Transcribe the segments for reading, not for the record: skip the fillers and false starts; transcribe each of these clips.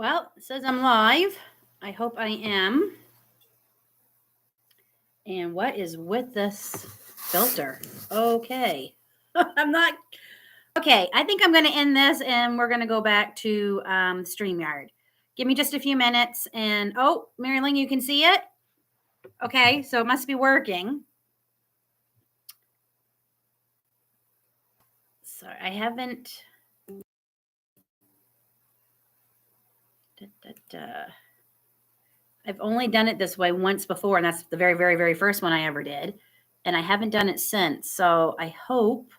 Well, it says I'm live. I hope I am. And what is with this filter? Okay. I'm not. Okay, I think I'm going to end this and we're going to go back to StreamYard. Give me just a few minutes. And oh, Marilyn, you can see it? Okay, so it must be working. Sorry, I haven't. I've only done it this way once before, and that's the very, very, very first one I ever did. And I haven't done it since. So I hope.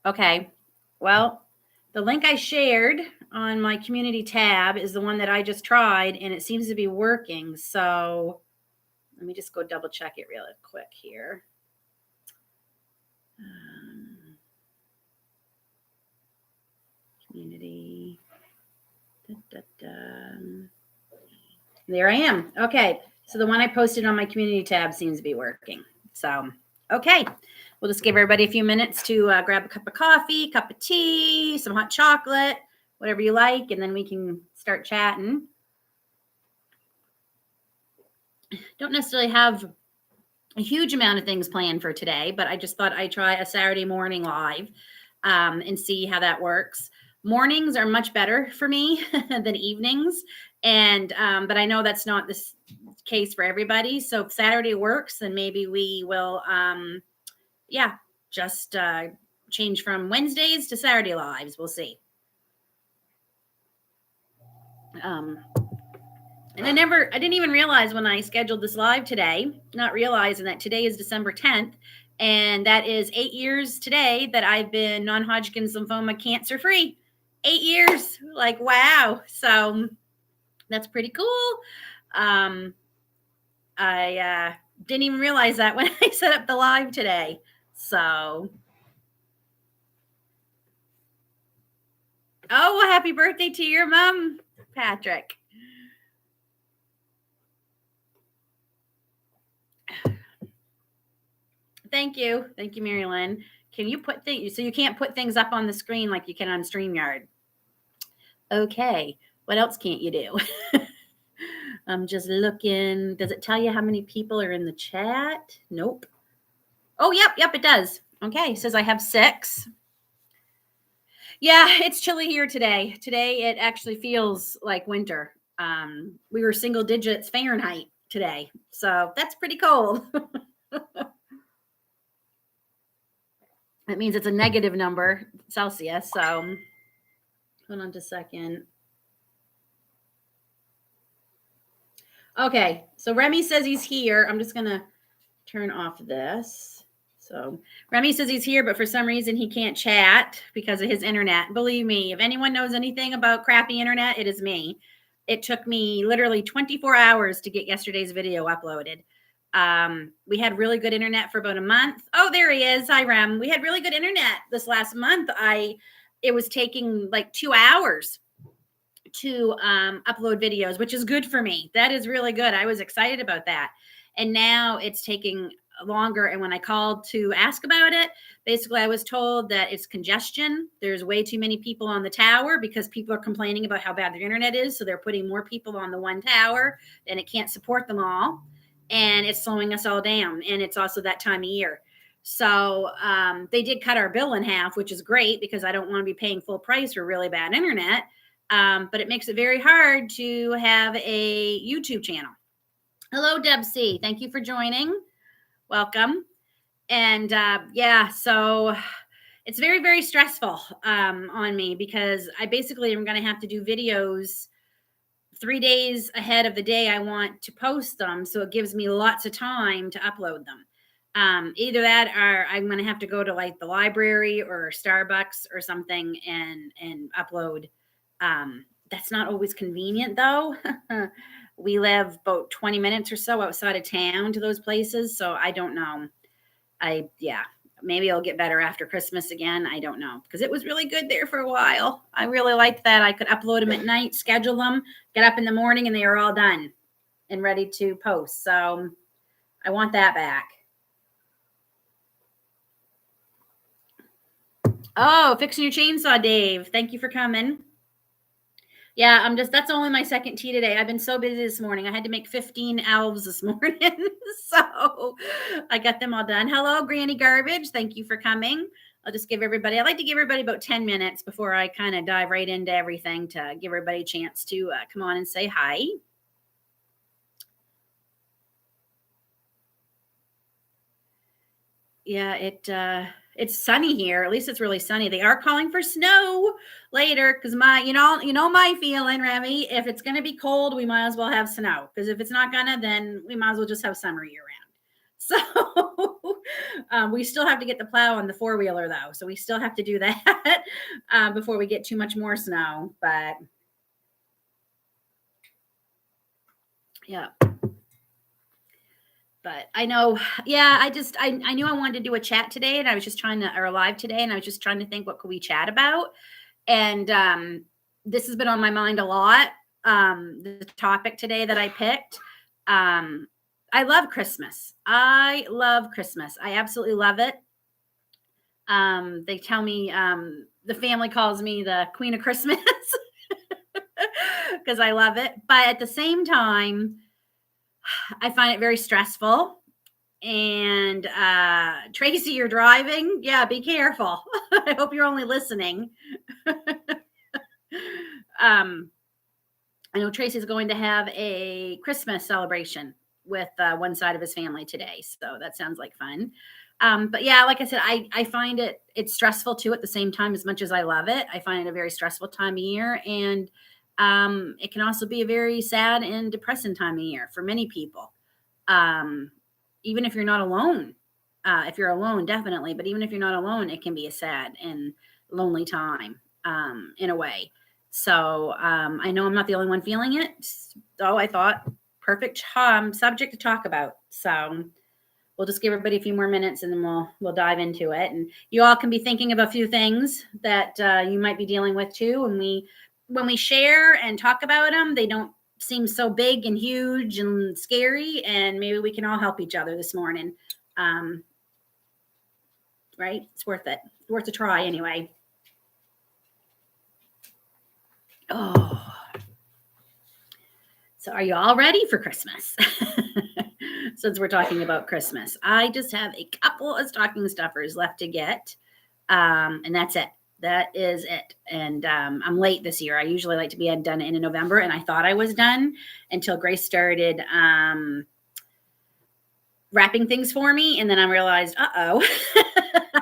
Okay. Well, the link I shared on my community tab is the one that I just tried, and it seems to be working. So let me just go double check it really quick here. Community. There I am. Okay. So the one I posted on my community tab seems to be working. So, okay. We'll just give everybody a few minutes to grab a cup of coffee, cup of tea, some hot chocolate, whatever you like, and then we can start chatting. Don't necessarily have a huge amount of things planned for today, but I just thought I'd try a Saturday morning live and see how that works. Mornings are much better for me than evenings, and but I know that's not the case for everybody. So if Saturday works, then maybe we will, just change from Wednesdays to Saturday lives. We'll see. And I didn't even realize when I scheduled this live today, not realizing that today is December 10th. And that is 8 years today that I've been non-Hodgkin's lymphoma cancer free. 8 years. Like, wow. So that's pretty cool. I didn't even realize that when I set up the live today. So, oh, well, happy birthday to your mom, Patrick. Thank you. Thank you, Mary Lynn. Can you put things, so you can't put things up on the screen like you can on StreamYard? Okay. What else can't you do? I'm just looking. Does it tell you how many people are in the chat? Nope. Oh, yep, it does. Okay, it says I have 6. Yeah, it's chilly here today. Today it actually feels like winter. We were single digits Fahrenheit today, so that's pretty cold. That means it's a negative number Celsius. So hold on just a second. Okay, so Remy says he's here. I'm just gonna turn off this. So Remy says he's here, but for some reason he can't chat because of his internet. Believe me, if anyone knows anything about crappy internet, it is me. It took me literally 24 hours to get yesterday's video uploaded. We had really good internet for about a month. Oh, there he is. Hi, Rem. We had really good internet this last month. It was taking like 2 hours to upload videos, which is good for me. That is really good. I was excited about that. And now it's taking longer. And when I called to ask about it, basically I was told that it's congestion. There's way too many people on the tower because people are complaining about how bad their internet is. So they're putting more people on the one tower and it can't support them all. And it's slowing us all down. And it's also that time of year. So they did cut our bill in half, which is great because I don't want to be paying full price for really bad internet. But it makes it very hard to have a YouTube channel. Hello, Deb C. Thank you for joining. Welcome. And so it's very, very stressful on me because I basically am going to have to do videos 3 days ahead of the day I want to post them. So it gives me lots of time to upload them. Either that or I'm going to have to go to like the library or Starbucks or something and upload. That's not always convenient though. We live about 20 minutes or so outside of town to those places. So I don't know. Maybe it'll get better after Christmas again. I don't know because it was really good there for a while. I really liked that. I could upload them at night, schedule them, get up in the morning and they are all done and ready to post. So I want that back. Oh, fixing your chainsaw, Dave. Thank you for coming. Yeah, that's only my second tea today. I've been so busy this morning. I had to make 15 elves this morning. So I got them all done. Hello, Granny Garbage. Thank you for coming. I like to give everybody about 10 minutes before I kind of dive right into everything to give everybody a chance to come on and say hi. Yeah, it's sunny here. At least it's really sunny. They are calling for snow later because you know my feeling, Remy. If it's gonna be cold, we might as well have snow. Because if it's not gonna, then we might as well just have summer year round. So we still have to get the plow on the four wheeler though. So we still have to do that before we get too much more snow. But yeah. But I know, yeah, I knew I wanted to do a chat today and I was just trying to, or a live today, and I was just trying to think what could we chat about. And this has been on my mind a lot. The topic today that I picked. I love Christmas. I love Christmas. I absolutely love it. They tell me the family calls me the Queen of Christmas because I love it. But at the same time, I find it very stressful. And Tracy, you're driving. Yeah, be careful. I hope you're only listening. I know Tracy's going to have a Christmas celebration with one side of his family today, so that sounds like fun. But yeah, like I said, I find it's stressful too. At the same time, as much as I love it, I find it a very stressful time of year, and it can also be a very sad and depressing time of year for many people. Um, Even if you're not alone, if you're alone, definitely, but even if you're not alone, it can be a sad and lonely time in a way. So I know I'm not the only one feeling it. So I thought perfect subject to talk about. So we'll just give everybody a few more minutes and then we'll dive into it. And you all can be thinking of a few things that you might be dealing with too. When we share and talk about them, they don't seem so big and huge and scary, and maybe we can all help each other this morning. Right? It's worth it. Worth a try anyway. Oh, so are you all ready for Christmas? Since we're talking about Christmas, I just have a couple of stocking stuffers left to get, and that's it. That is it. And I'm late this year. I usually like to be done in November, and I thought I was done until Grace started wrapping things for me, and then I realized, uh-oh,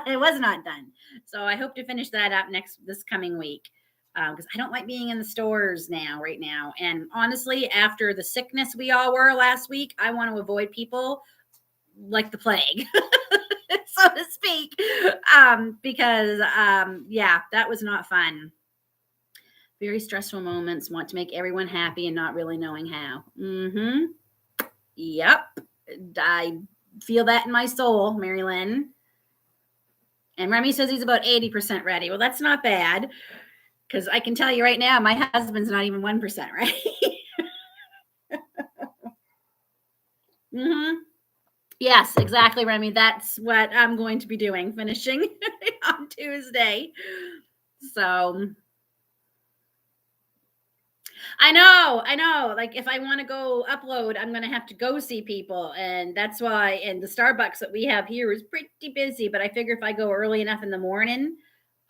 I was not done. So I hope to finish that up this coming week because I don't like being in the stores right now. And honestly, after the sickness we all were last week, I want to avoid people like the plague, so to speak, because yeah, that was not fun. Very stressful moments. Want to make everyone happy and not really knowing how. Yep, I feel that in my soul, Mary Lynn. And Remy says he's about 80% ready. Well, that's not bad because I can tell you right now, my husband's not even 1% ready. Yes, exactly, Remy. That's what I'm going to be doing, finishing on Tuesday. So I know. Like if I want to go upload, I'm gonna have to go see people, and that's why. And the Starbucks that we have here is pretty busy. But I figure if I go early enough in the morning,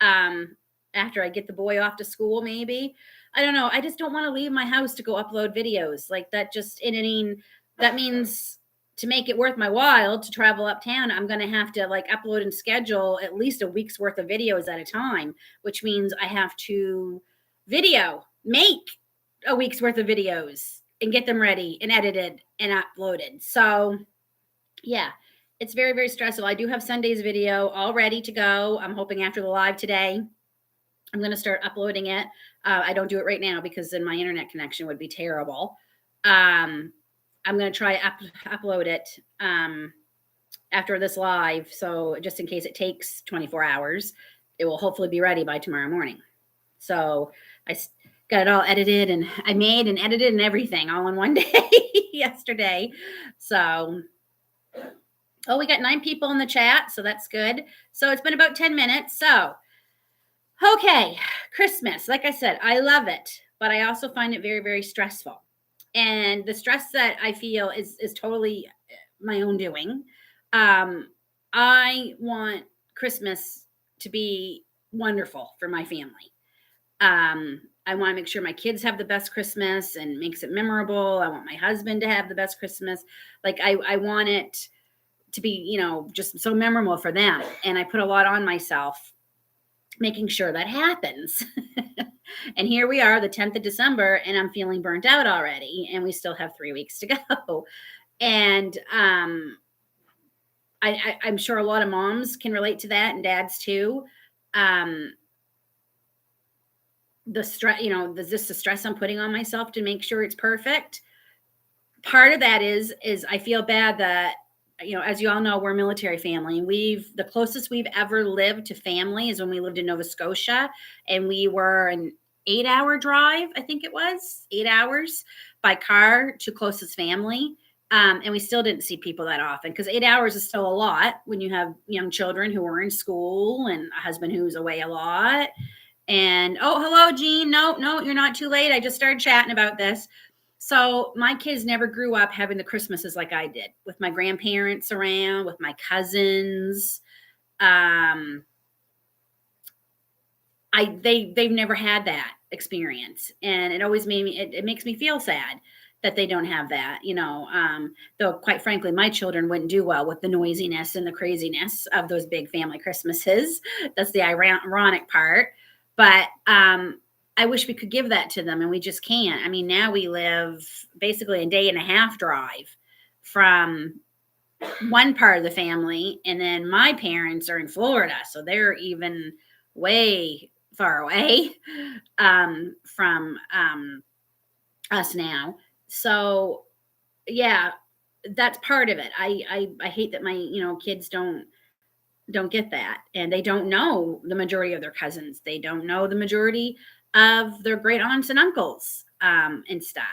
um, after I get the boy off to school, maybe I don't know. I just don't want to leave my house to go upload videos like that. And I mean, that means to make it worth my while to travel uptown, I'm gonna have to like upload and schedule at least a week's worth of videos at a time, which means I have to make a week's worth of videos and get them ready and edited and uploaded. So, yeah, it's very, very stressful. I do have Sunday's video all ready to go. I'm hoping after the live today, I'm going to start uploading it. I don't do it right now because then my internet connection would be terrible. I'm going to try upload it after this live. So, just in case it takes 24 hours, it will hopefully be ready by tomorrow morning. So, I got it all edited and I made and edited and everything all in one day yesterday. So, we got 9 people in the chat. So that's good. So it's been about 10 minutes. So, okay, Christmas, like I said, I love it, but I also find it very, very stressful. And the stress that I feel is totally my own doing. Um, I want Christmas to be wonderful for my family. I want to make sure my kids have the best Christmas and makes it memorable. I want my husband to have the best Christmas. Like I want it to be, just so memorable for them. And I put a lot on myself making sure that happens. And here we are, the 10th of December, and I'm feeling burnt out already. And we still have 3 weeks to go. And I'm sure a lot of moms can relate to that and dads too. The stress, the stress I'm putting on myself to make sure it's perfect. Part of that is I feel bad that, as you all know, we're a military family. The closest we've ever lived to family is when we lived in Nova Scotia, and we were an 8-hour drive. I think it was 8 hours by car to closest family. And we still didn't see people that often because 8 hours is still a lot when you have young children who are in school and a husband who's away a lot. And, oh, hello, Jean. No, you're not too late. I just started chatting about this. So my kids never grew up having the Christmases like I did, with my grandparents around, with my cousins. They've never had that experience, and it always it makes me feel sad that they don't have that, though quite frankly, my children wouldn't do well with the noisiness and the craziness of those big family Christmases. That's the ironic part. But I wish we could give that to them, and we just can't. I mean, now we live basically a day and a half drive from one part of the family, and then my parents are in Florida, so they're even way far away from us now. So yeah, that's part of it. I hate that my kids don't get that, and they don't know the majority of their cousins. They don't know the majority of their great aunts and uncles and stuff.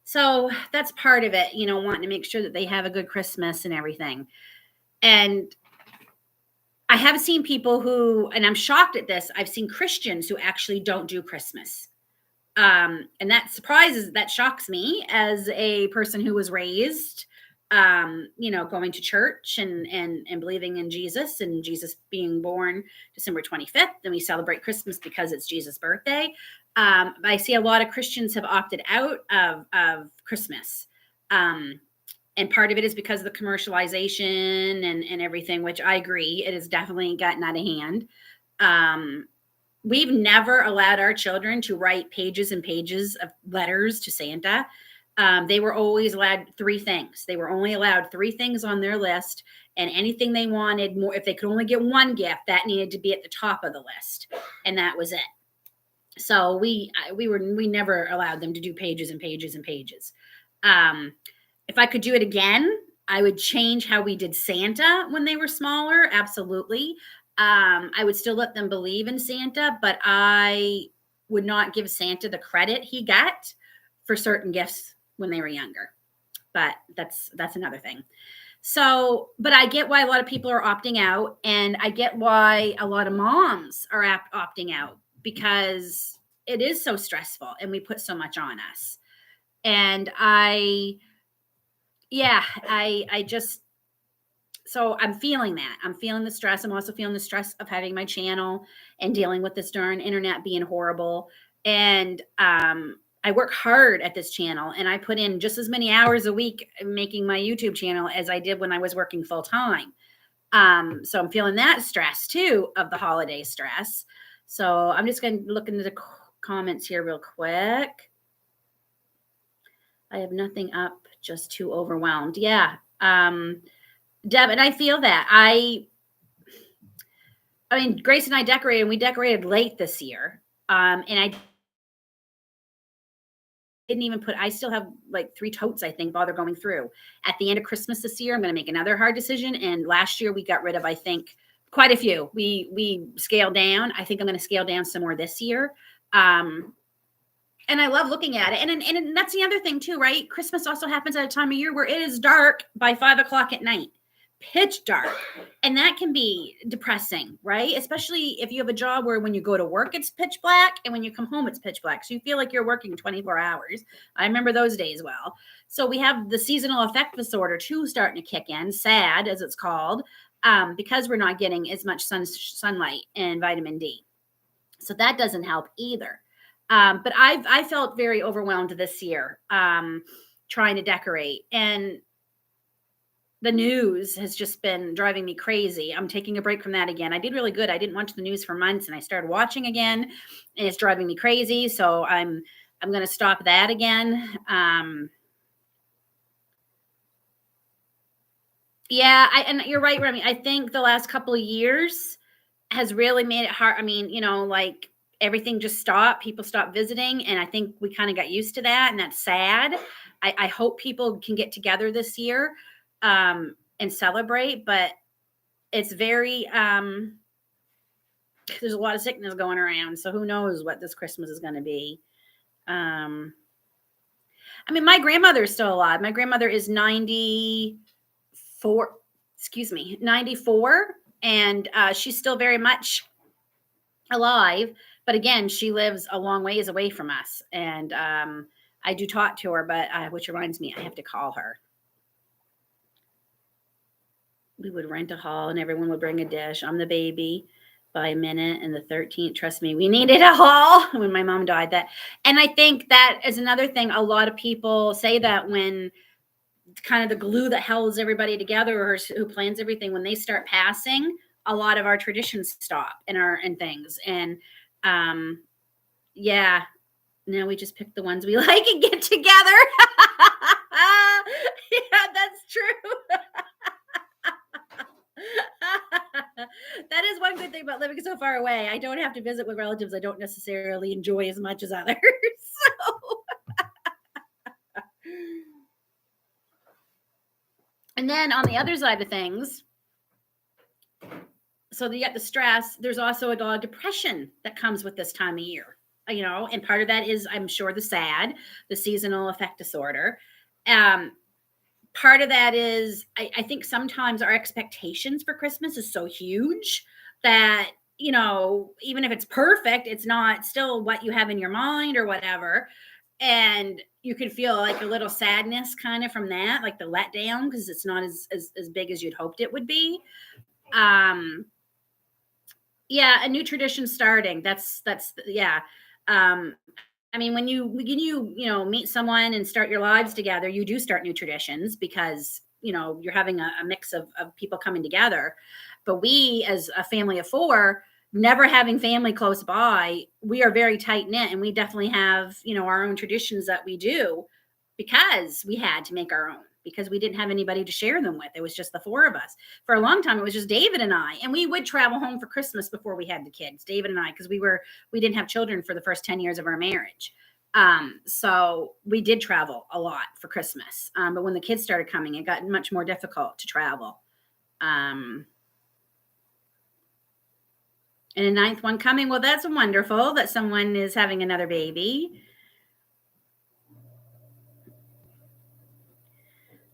So that's part of it, wanting to make sure that they have a good Christmas and everything. And I have seen people who, and I'm shocked at this, I've seen Christians who actually don't do Christmas. And that shocks me as a person who was raised, going to church and believing in Jesus, and Jesus being born December 25th. And we celebrate Christmas because it's Jesus' birthday. I see a lot of Christians have opted out of Christmas. And part of it is because of the commercialization and everything, which I agree, it has definitely gotten out of hand. We've never allowed our children to write pages and pages of letters to Santa. They were always allowed 3 things. They were only allowed 3 things on their list, and anything they wanted more, if they could only get one gift, that needed to be at the top of the list, and that was it. So we never allowed them to do pages and pages and pages. If I could do it again, I would change how we did Santa when they were smaller. Absolutely. I would still let them believe in Santa, but I would not give Santa the credit he got for certain gifts when they were younger. But that's another thing. So, but I get why a lot of people are opting out, and I get why a lot of moms are opting out, because it is so stressful and we put so much on us. And I just, so I'm feeling that. I'm feeling the stress. I'm also feeling the stress of having my channel and dealing with this darn internet being horrible. And I work hard at this channel, and I put in just as many hours a week making my YouTube channel as I did when I was working full time. So I'm feeling that stress too, of the holiday stress. So I'm just going to look into the comments here real quick. I have nothing up, just too overwhelmed. Yeah. Deb, and I feel that. I mean, Grace and I decorated, and we decorated late this year. And I didn't even I still have like 3 totes, I think, while they're going through. At the end of Christmas this year, I'm going to make another hard decision. And last year we got rid of, I think, quite a few. We scaled down. I think I'm going to scale down some more this year. And I love looking at it. And that's the other thing too, right? Christmas also happens at a time of year where it is dark by 5 o'clock at night. pitch dark. And that can be depressing, right? Especially if you have a job where when you go to work, it's pitch black, and when you come home, it's pitch black. So you feel like you're working 24 hours. I remember those days well. So we have the seasonal affective disorder too starting to kick in, SAD as it's called, because we're not getting as much sunlight and vitamin D. So that doesn't help either. But I felt very overwhelmed this year trying to decorate, and the news has just been driving me crazy. I'm taking a break from that again. I did really good. I didn't watch the news for months, and I started watching again, and it's driving me crazy. So I'm going to stop that again. Yeah, and you're right, Remy. I think the last couple of years has really made it hard. I mean, like everything just stopped. People stopped visiting, and I think we kind of got used to that, and that's sad. I hope people can get together this year and celebrate, but it's very there's a lot of sickness going around, so who knows what this Christmas is going to be. I mean, my grandmother is still alive. My grandmother is 94, 94, and she's still very much alive. But again, she lives a long ways away from us, and I do talk to her, but which reminds me, I have to call her. We would rent a hall, and everyone would bring a dish. I'm the baby by a minute, and the 13th, trust me, we needed a hall when my mom died. That, and I think that is another thing. A lot of people say that when kind of the glue that holds everybody together, or who plans everything, when they start passing, a lot of our traditions stop and things. And yeah, now we just pick the ones we like and get together. Yeah, that's true. That is one good thing about living so far away. I don't have to visit with relatives I don't necessarily enjoy as much as others. And then on the other side of things, so you get the stress, there's also a lot of depression that comes with this time of year, and part of that is, I'm sure, the SAD, the seasonal affective disorder. Part of that is, I think sometimes our expectations for Christmas is so huge that, even if it's perfect, it's not still what you have in your mind or whatever. And you can feel like a little sadness kind of from that, like the letdown, because it's not as big as you'd hoped it would be. Yeah, a new tradition starting. That's yeah. I mean, when you meet someone and start your lives together, you do start new traditions because you're having a mix of people coming together. But we, as a family of 4, never having family close by, we are very tight knit, and we definitely have our own traditions that we do because we had to make our own, because we didn't have anybody to share them with. It was just the 4 of us. For a long time, it was just David and I, and we would travel home for Christmas before we had the kids, David and I, because we didn't have children for the first 10 years of our marriage. So we did travel a lot for Christmas. But when the kids started coming, it got much more difficult to travel. And a 9th one coming. Well, that's wonderful that someone is having another baby.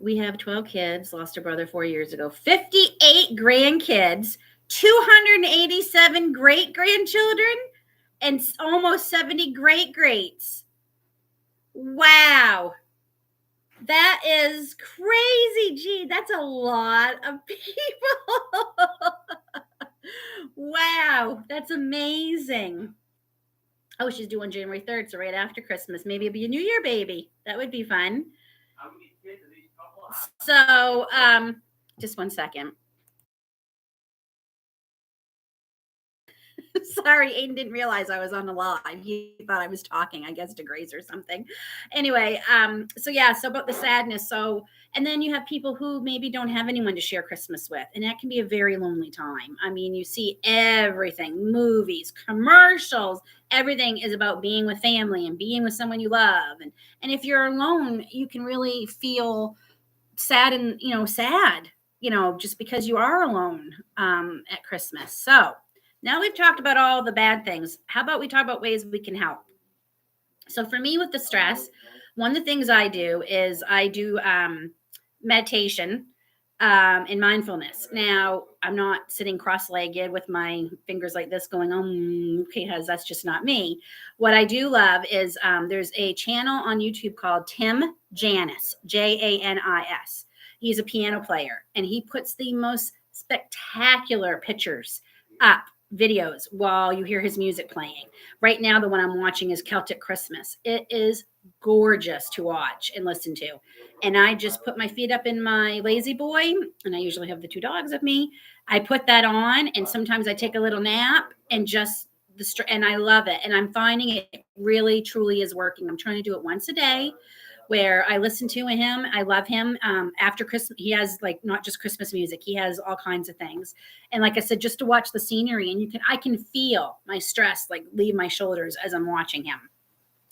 We have 12 kids, lost a brother 4 years ago, 58 grandkids, 287 great-grandchildren, and almost 70 great-greats. Wow. That is crazy. Gee, that's a lot of people. Wow, that's amazing. Oh, she's due on January 3rd, so right after Christmas. Maybe it'll be a New Year baby. That would be fun. So, just one second. Sorry, Aiden didn't realize I was on the live. He thought I was talking, I guess, to Grace or something. Anyway, so about the sadness. So, and then you have people who maybe don't have anyone to share Christmas with, and that can be a very lonely time. I mean, you see everything, movies, commercials, everything is about being with family and being with someone you love. And if you're alone, you can really feel sad and, sad, just because you are alone at Christmas. So, now we've talked about all the bad things. How about we talk about ways we can help? So for me with the stress, one of the things I do is I do meditation. and mindfulness. Now, I'm not sitting cross-legged with my fingers like this going, because that's just not me. What I do love is there's a channel on YouTube called Tim Janis, Janis. He's a piano player, and he puts the most spectacular pictures up, videos, while you hear his music playing. Right now, the one I'm watching is Celtic Christmas. It is gorgeous to watch and listen to. And I just put my feet up in my lazy boy, and I usually have the two dogs with me. I put that on, and sometimes I take a little nap and and I love it. And I'm finding it really, truly is working. I'm trying to do it once a day where I listen to him. I love him. After Christmas, he has like not just Christmas music, he has all kinds of things. And like I said, just to watch the scenery, and I can feel my stress like leave my shoulders as I'm watching him.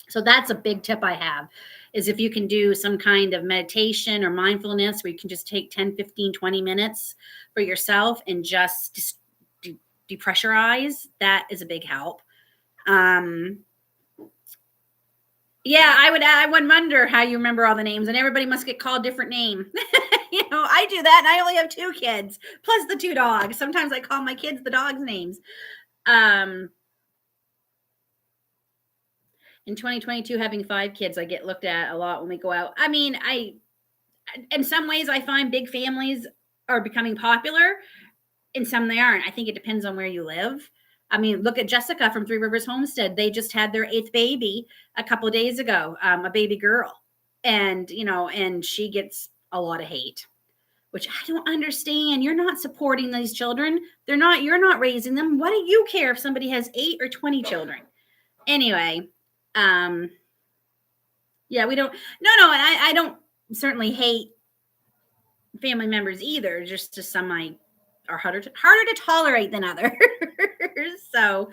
So that's a big tip I have, is if you can do some kind of meditation or mindfulness where you can just take 10, 15, 20 minutes for yourself and just depressurize, that is a big help. Yeah, I would wonder how you remember all the names, and everybody must get called different name. I do that, and I only have 2 kids plus the 2 dogs. Sometimes I call my kids the dogs' names. In 2022, having 5 kids, I get looked at a lot when we go out. I mean, in some ways, I find big families are becoming popular. In some, they aren't. I think it depends on where you live. I mean, look at Jessica from Three Rivers Homestead. They just had their 8th baby a couple of days ago, a baby girl. And, and she gets a lot of hate, which I don't understand. You're not supporting these children. You're not raising them. What do you care if somebody has 8 or 20 children? Anyway, yeah, we don't, no, and I don't certainly hate family members either. Just some are harder to tolerate than others. So,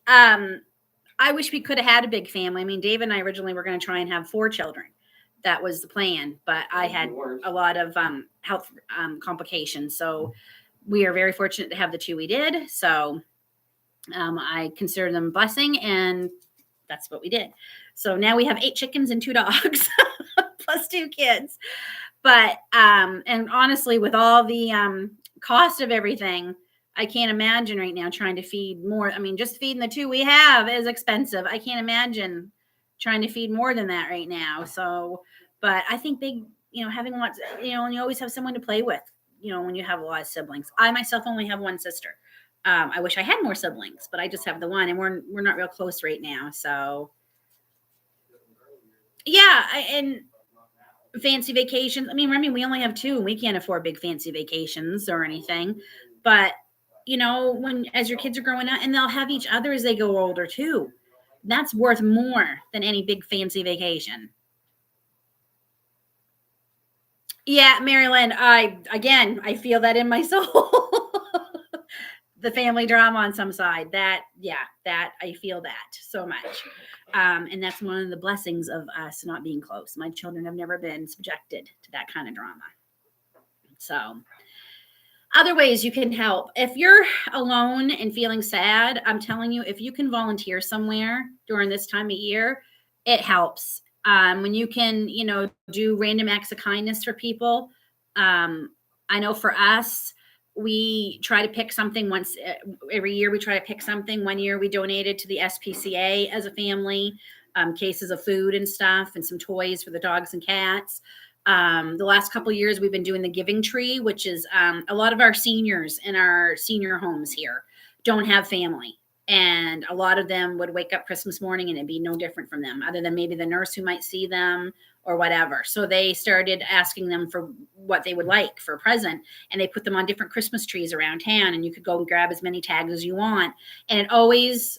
I wish we could have had a big family. I mean, Dave and I originally were going to try and have 4 children. That was the plan, but I had a lot of health complications. So we are very fortunate to have the 2 we did. So I consider them a blessing, and that's what we did. So now we have 8 chickens and 2 dogs plus 2 kids. But and honestly, with all the cost of everything, I can't imagine right now trying to feed more. I mean, just feeding the 2 we have is expensive. I can't imagine trying to feed more than that right now. So, but I think having lots, and you always have someone to play with, when you have a lot of siblings. I myself only have 1 sister. I wish I had more siblings, but I just have the 1, and we're not real close right now. So, yeah, and fancy vacations. I mean, we only have 2, and we can't afford big fancy vacations or anything. But as your kids are growing up, and they'll have each other as they go older too, that's worth more than any big fancy vacation. Yeah, Marilyn, I feel that in my soul. The family drama on some side, that I feel that so much. And that's one of the blessings of us not being close. My children have never been subjected to that kind of drama. So, other ways you can help. If you're alone and feeling sad, I'm telling you, if you can volunteer somewhere during this time of year, it helps. When you can, do random acts of kindness for people. I know for us, we try to pick something once every year. We try to pick something. One year we donated to the SPCA as a family, cases of food and stuff and some toys for the dogs and cats. The last couple of years we've been doing the Giving Tree, which is a lot of our seniors in our senior homes here don't have family. And a lot of them would wake up Christmas morning and it'd be no different from them, other than maybe the nurse who might see them or whatever. So they started asking them for what they would like for a present, and they put them on different Christmas trees around town, and you could go and grab as many tags as you want. And it always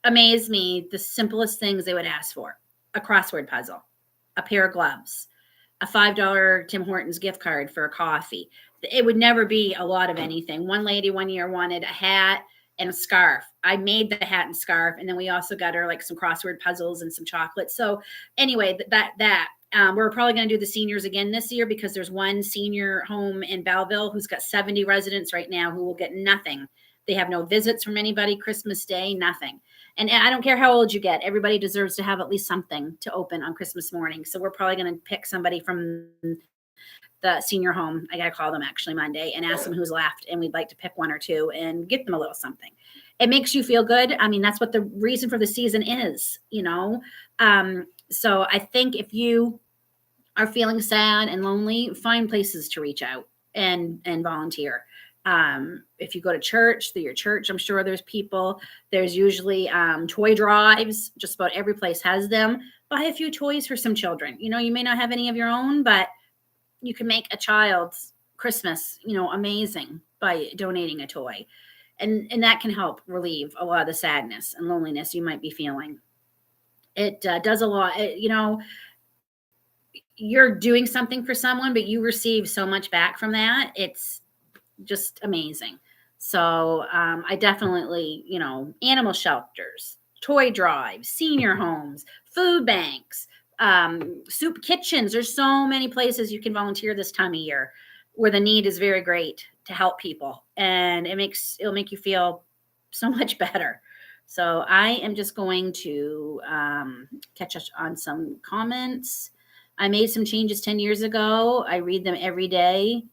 amazed me, the simplest things they would ask for: a crossword puzzle, a pair of gloves, a $5 Tim Hortons gift card for a coffee. It would never be a lot of anything. One lady one year wanted a hat and a scarf. I made the hat and scarf, and then we also got her like some crossword puzzles and some chocolates. So anyway, we're probably going to do the seniors again this year, because there's one senior home in Belleville who's got 70 residents right now who will get nothing. They have no visits from anybody Christmas Day, nothing. And I don't care how old you get, everybody deserves to have at least something to open on Christmas morning. So we're probably going to pick somebody from the senior home. I got to call them actually Monday and ask them who's left. And we'd like to pick one or two and get them a little something. It makes you feel good. I mean, that's what the reason for the season is, you know? So I think if you are feeling sad and lonely, find places to reach out and volunteer. If you go to church, through your church, I'm sure there's people. There's usually toy drives. Just about every place has them. Buy a few toys for some children. You know, you may not have any of your own, but you can make a child's Christmas, you know, amazing by donating a toy. And that can help relieve a lot of the sadness and loneliness you might be feeling. It does a lot. You know, you're doing something for someone, but you receive so much back from that. It's just amazing. So I definitely, you know, animal shelters, toy drives, senior homes, food banks, soup kitchens. There's so many places you can volunteer this time of year where the need is very great to help people, and it'll make you feel so much better. So I am just going to catch up on some comments. I made some changes 10 years ago. I read them every day.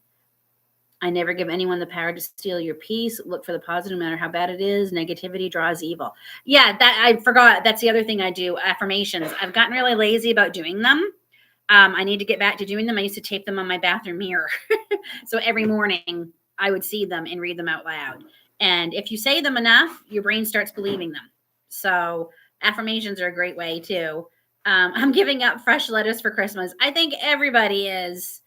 I never give anyone the power to steal your peace. Look for the positive, no matter how bad it is. Negativity draws evil. Yeah, that I forgot. That's the other thing I do. Affirmations. I've gotten really lazy about doing them. I need to get back to doing them. I used to tape them on my bathroom mirror. So every morning I would see them and read them out loud. And if you say them enough, your brain starts believing them. So affirmations are a great way too. I'm giving up fresh lettuce for Christmas. I think everybody is.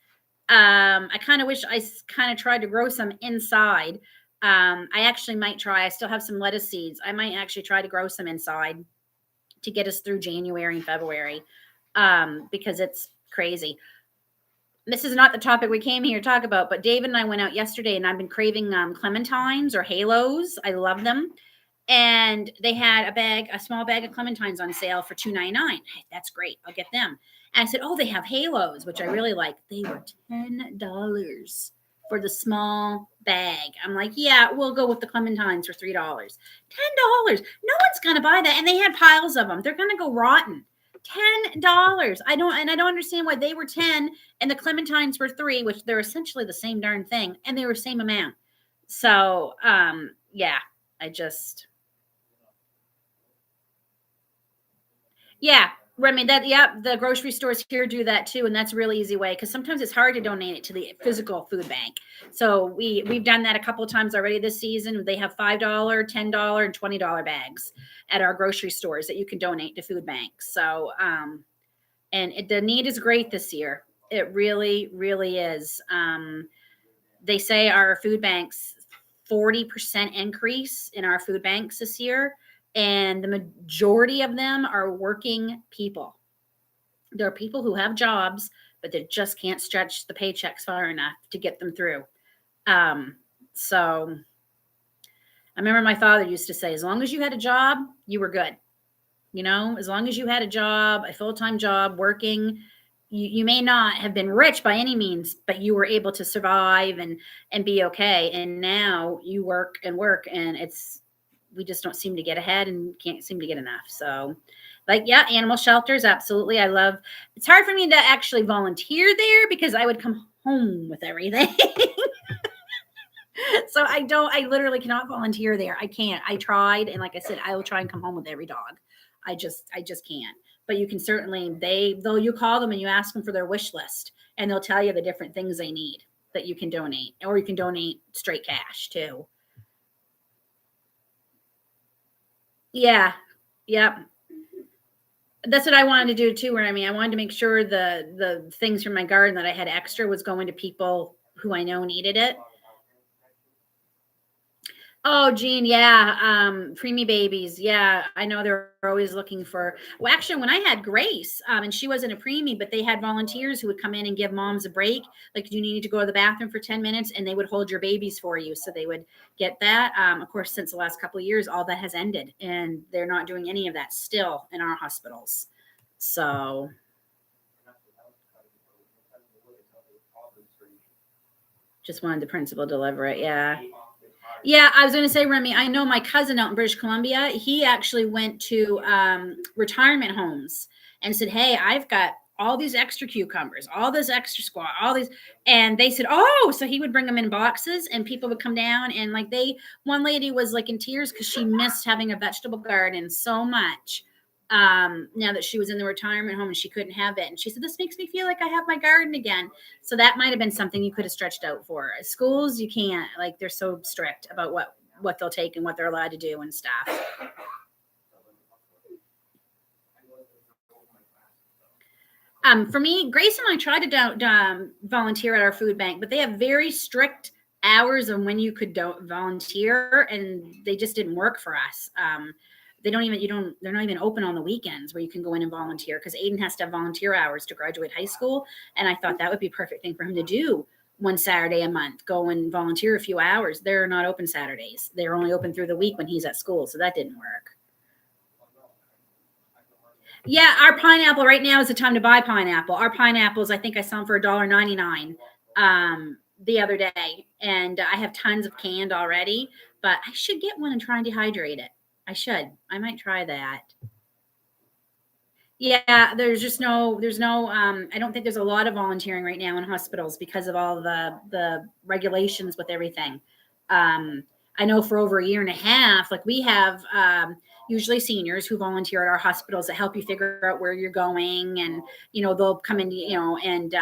I kind of wish I kind of tried to grow some inside. I actually might try. I still have some lettuce seeds. I might actually try to grow some inside to get us through January and February, because it's crazy. This is not the topic we came here to talk about, but David and I went out yesterday, and I've been craving clementines or halos. I love them. And they had a small bag of clementines on sale for $2.99. Hey, that's great. I'll get them. And I said, oh, they have halos, which I really like. They were $10 for the small bag. I'm like, yeah, we'll go with the clementines for $3. $10. No one's going to buy that. And they had piles of them. They're going to go rotten. $10. I don't understand why they were 10 and the clementines were 3, which they're essentially the same darn thing, and they were same amount. So, yeah, yeah, I mean the grocery stores here do that too, and that's a really easy way, because sometimes it's hard to donate it to the physical food bank. So we've done that a couple of times already this season. They have $5, $10, and $20 bags at our grocery stores that you can donate to food banks. So the need is great this year. It really, really is. They say our food banks 40% increase in our food banks this year. And the majority of them are working people. There are people who have jobs, but they just can't stretch the paychecks far enough to get them through. So I remember my father used to say, as long as you had a job, you were good. You know, as long as you had a job, a full-time job, working, you may not have been rich by any means, but you were able to survive and be okay. And now you work, and we just don't seem to get ahead and can't seem to get enough. So like, yeah, animal shelters. Absolutely. It's hard for me to actually volunteer there because I would come home with everything. So I literally cannot volunteer there. I can't. I tried. And like I said, I will try and come home with every dog. I just can't. But you can certainly, you call them and you ask them for their wish list, and they'll tell you the different things they need that you can donate, or you can donate straight cash too. Yeah. Yep. That's what I wanted to do too. I wanted to make sure the things from my garden that I had extra was going to people who I know needed it. Oh, Jean, yeah. Preemie babies. Yeah. I know they're always looking for, well, actually, when I had Grace, and she wasn't a preemie, but they had volunteers who would come in and give moms a break. Like, you need to go to the bathroom for 10 minutes, and they would hold your babies for you. So they would get that. Of course, since the last couple of years, all that has ended, and they're not doing any of that still in our hospitals. So just wanted the principal to deliver it. Yeah. Yeah, I was going to say, Remy, I know my cousin out in British Columbia, he actually went to retirement homes and said, hey, I've got all these extra cucumbers, all this extra squash, all these. And they said, oh, so he would bring them in boxes and people would come down. And like one lady was like in tears because she missed having a vegetable garden so much. Now that she was in the retirement home and she couldn't have it. And she said, this makes me feel like I have my garden again. So that might've been something you could have stretched out for. Schools, you can't, like, they're so strict about what they'll take and what they're allowed to do and stuff. For me, Grace and I tried to volunteer at our food bank, but they have very strict hours on when you could volunteer, and they just didn't work for us. They're not even open on the weekends where you can go in and volunteer, because Aiden has to have volunteer hours to graduate high school. And I thought that would be a perfect thing for him to do one Saturday a month, go and volunteer a few hours. They're not open Saturdays. They're only open through the week when he's at school. So that didn't work. Yeah, our pineapple right now is the time to buy pineapple. Our pineapples, I think I saw them for $1.99 the other day, and I have tons of canned already. But I should get one and try and dehydrate it. I might try that. Yeah, there's no, I don't think there's a lot of volunteering right now in hospitals because of all the regulations with everything. I know for over a year and a half, like we have usually seniors who volunteer at our hospitals that help you figure out where you're going. And, they'll come in, and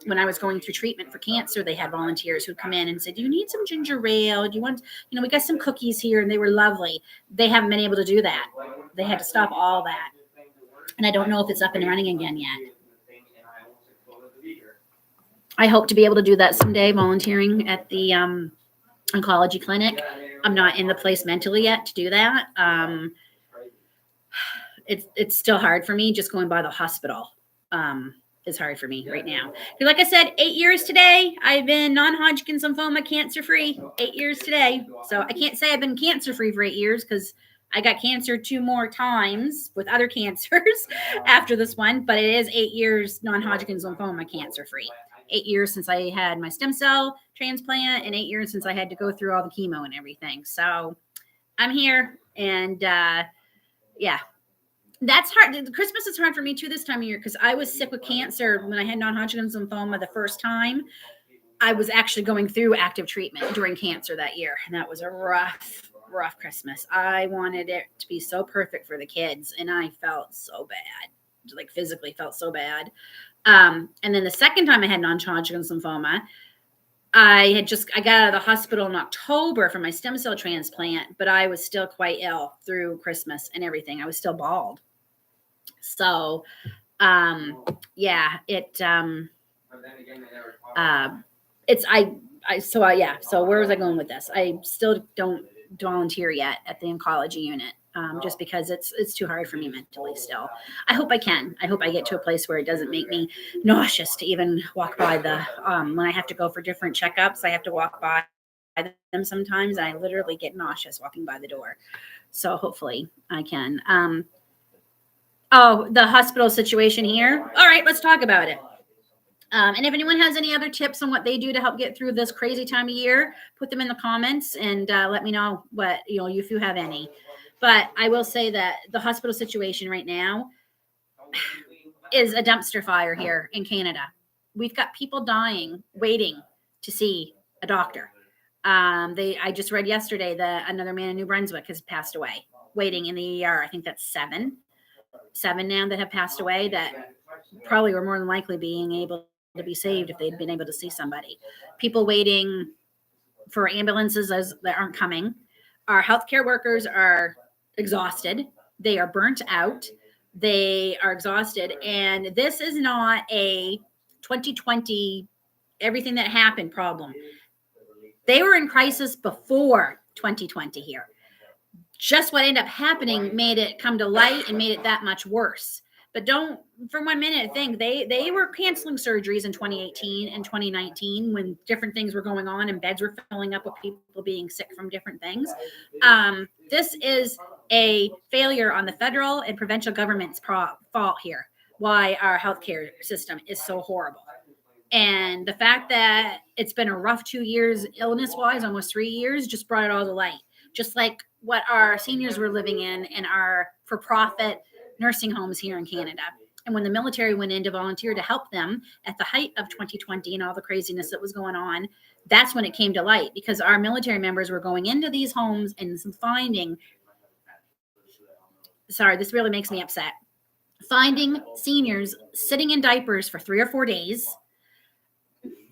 when I was going through treatment for cancer, they had volunteers who come in and said, do you need some ginger ale? Do you want, we got some cookies here, and they were lovely. They haven't been able to do that. They had to stop all that. And I don't know if it's up and running again yet. I hope to be able to do that someday, volunteering at the oncology clinic. I'm not in the place mentally yet to do that. It's still hard for me. Just going by the hospital is hard for me right now. Like I said, 8 years today, I've been non-Hodgkin's lymphoma cancer-free. 8 years today. So I can't say I've been cancer-free for 8 years, because I got cancer 2 more times with other cancers after this one, but it is 8 years non-Hodgkin's lymphoma cancer-free. 8 years since I had my stem cell transplant, and 8 years since I had to go through all the chemo and everything. So I'm here, and yeah, that's hard. Christmas is hard for me too this time of year, because I was sick with cancer when I had non-Hodgkin's lymphoma the first time. I was actually going through active treatment during cancer that year, and that was a rough Christmas. I wanted it to be so perfect for the kids, and I felt so bad, like physically felt so bad. And then the second time I had non-Hodgkin's lymphoma, I got out of the hospital in October for my stem cell transplant, but I was still quite ill through Christmas and everything. I was still bald. So, yeah, so where was I going with this? I still don't volunteer yet at the oncology unit, just because it's too hard for me mentally still. I hope I can. I hope I get to a place where it doesn't make me nauseous to even walk by when I have to go for different checkups, I have to walk by them sometimes, and I literally get nauseous walking by the door. So hopefully I can. The hospital situation here. All right, let's talk about it. And if anyone has any other tips on what they do to help get through this crazy time of year, put them in the comments and let me know what, if you have any. But I will say that the hospital situation right now is a dumpster fire here in Canada. We've got people dying, waiting to see a doctor. I just read yesterday that another man in New Brunswick has passed away, waiting in the ER. I think that's seven now that have passed away that probably were more than likely being able to be saved if they'd been able to see somebody. People waiting for ambulances that aren't coming. Our healthcare workers are exhausted. They are burnt out. They are exhausted. And this is not a 2020, everything that happened problem. They were in crisis before 2020 here. Just what ended up happening made it come to light and made it that much worse. But don't for 1 minute think they were canceling surgeries in 2018 and 2019 when different things were going on and beds were filling up with people being sick from different things. This is a failure on the federal and provincial government's fault here. Why our healthcare system is so horrible. And the fact that it's been a rough 2 years illness-wise, almost 3 years, just brought it all to light. Just like what our seniors were living in our for-profit nursing homes here in Canada. And when the military went in to volunteer to help them at the height of 2020 and all the craziness that was going on, that's when it came to light, because our military members were going into these homes and finding, sorry, this really makes me upset, finding seniors sitting in diapers for 3 or 4 days,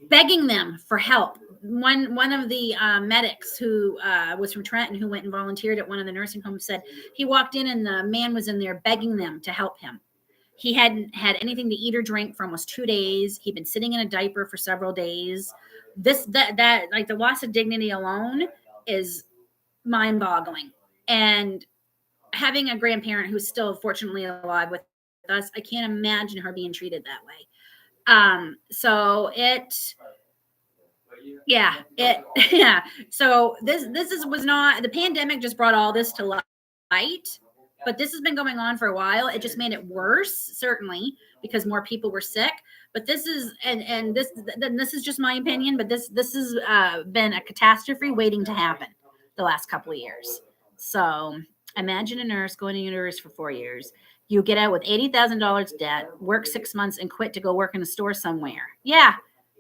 begging them for help. One of the medics who was from Trenton, who went and volunteered at one of the nursing homes, said he walked in and the man was in there begging them to help him. He hadn't had anything to eat or drink for almost 2 days. He'd been sitting in a diaper for several days. That like the loss of dignity alone is mind-boggling. And having a grandparent who's still fortunately alive with us, I can't imagine her being treated that way. So yeah. So this was not, the pandemic just brought all this to light, but this has been going on for a while. It just made it worse, certainly, because more people were sick. But this is, and this is just my opinion, but this has been a catastrophe waiting to happen the last couple of years. So imagine a nurse going to university for 4 years. You get out with $80,000 debt, work 6 months, and quit to go work in a store somewhere. Yeah,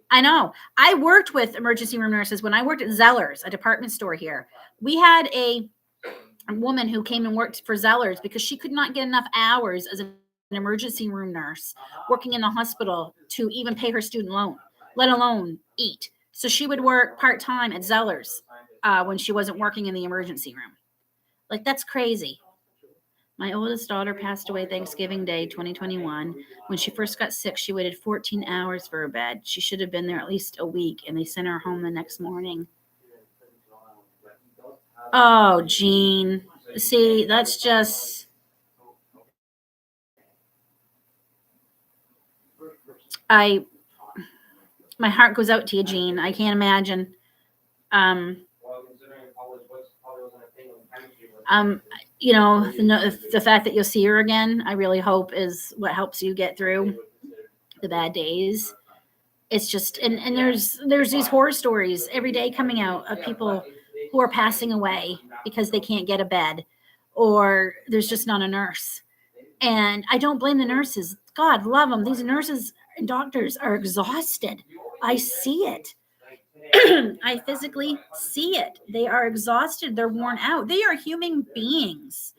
I know. I worked with emergency room nurses when I worked at Zeller's, a department store here. We had a woman who came and worked for Zeller's because she could not get enough hours as an emergency room nurse working in the hospital to even pay her student loan, let alone eat. So she would work part-time at Zeller's when she wasn't working in the emergency room. Like, that's crazy. My oldest daughter passed away Thanksgiving Day, 2021. When she first got sick, she waited 14 hours for her bed. She should have been there at least a week, and they sent her home the next morning. Oh, Jean. See, that's just... my heart goes out to you, Jean. I can't imagine. You know, the fact that you'll see her again, I really hope is what helps you get through the bad days. It's just, and there's these horror stories every day coming out of people who are passing away because they can't get a bed, or there's just not a nurse. And I don't blame the nurses. God love them. These nurses and doctors are exhausted. I see it. I physically see it. They are exhausted. They're worn out. They are human beings.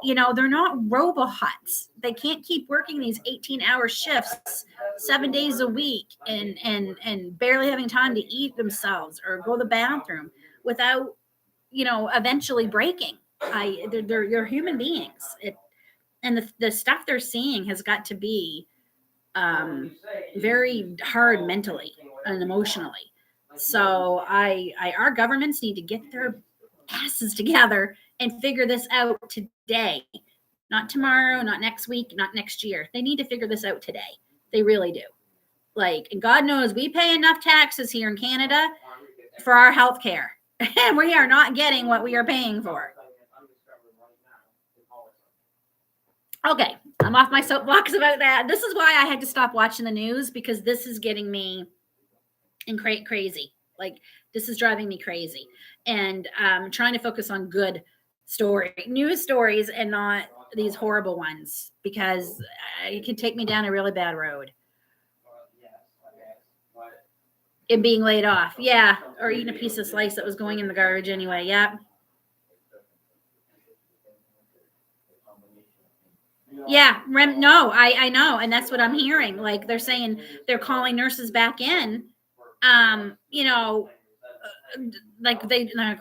You know, they're not robots. They can't keep working these 18-hour shifts 7 days a week and barely having time to eat themselves or go to the bathroom without, you know, eventually breaking. They're human beings. And the stuff they're seeing has got to be very hard mentally and emotionally. So our governments need to get their asses together and figure this out today. Not tomorrow, not next week, not next year. They need to figure this out today. They really do. Like, and God knows we pay enough taxes here in Canada for our health care. And we are not getting what we are paying for. Okay, I'm off my soapbox about that. This is why I had to stop watching the news, because this is getting me crazy. Like, this is driving me crazy. And trying to focus on good news stories and not these horrible ones, because it can take me down a really bad road. And being laid off. Yeah, or eating a piece of slice that was going in the garbage anyway. Yeah. Yeah, no, I know, and that's what I'm hearing. Like, they're saying they're calling nurses back in. You know, like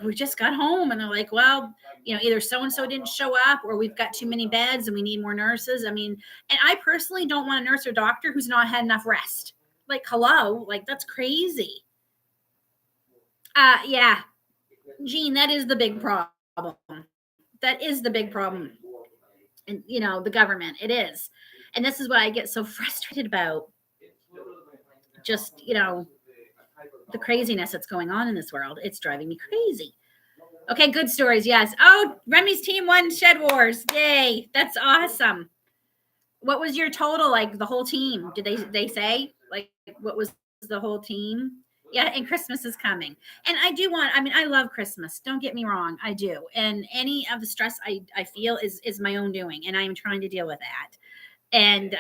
we just got home, and they're like, well, you know, either so and so didn't show up, or we've got too many beds and we need more nurses. I mean, and I personally don't want a nurse or doctor who's not had enough rest. Like, hello, like, that's crazy. Yeah, Jean, that is the big problem. That is the big problem. And, you know, the government, it is. And this is what I get so frustrated about. Just, you know, the craziness that's going on in this world. It's driving me crazy. Okay, good stories. Yes. Oh, Remy's team won Shed Wars. Yay. That's awesome. What was your total, like, the whole team? Did they say, like, what was the whole team? Yeah, and Christmas is coming. And I love Christmas. Don't get me wrong. I do. And any of the stress I feel is my own doing. And I'm trying to deal with that. And,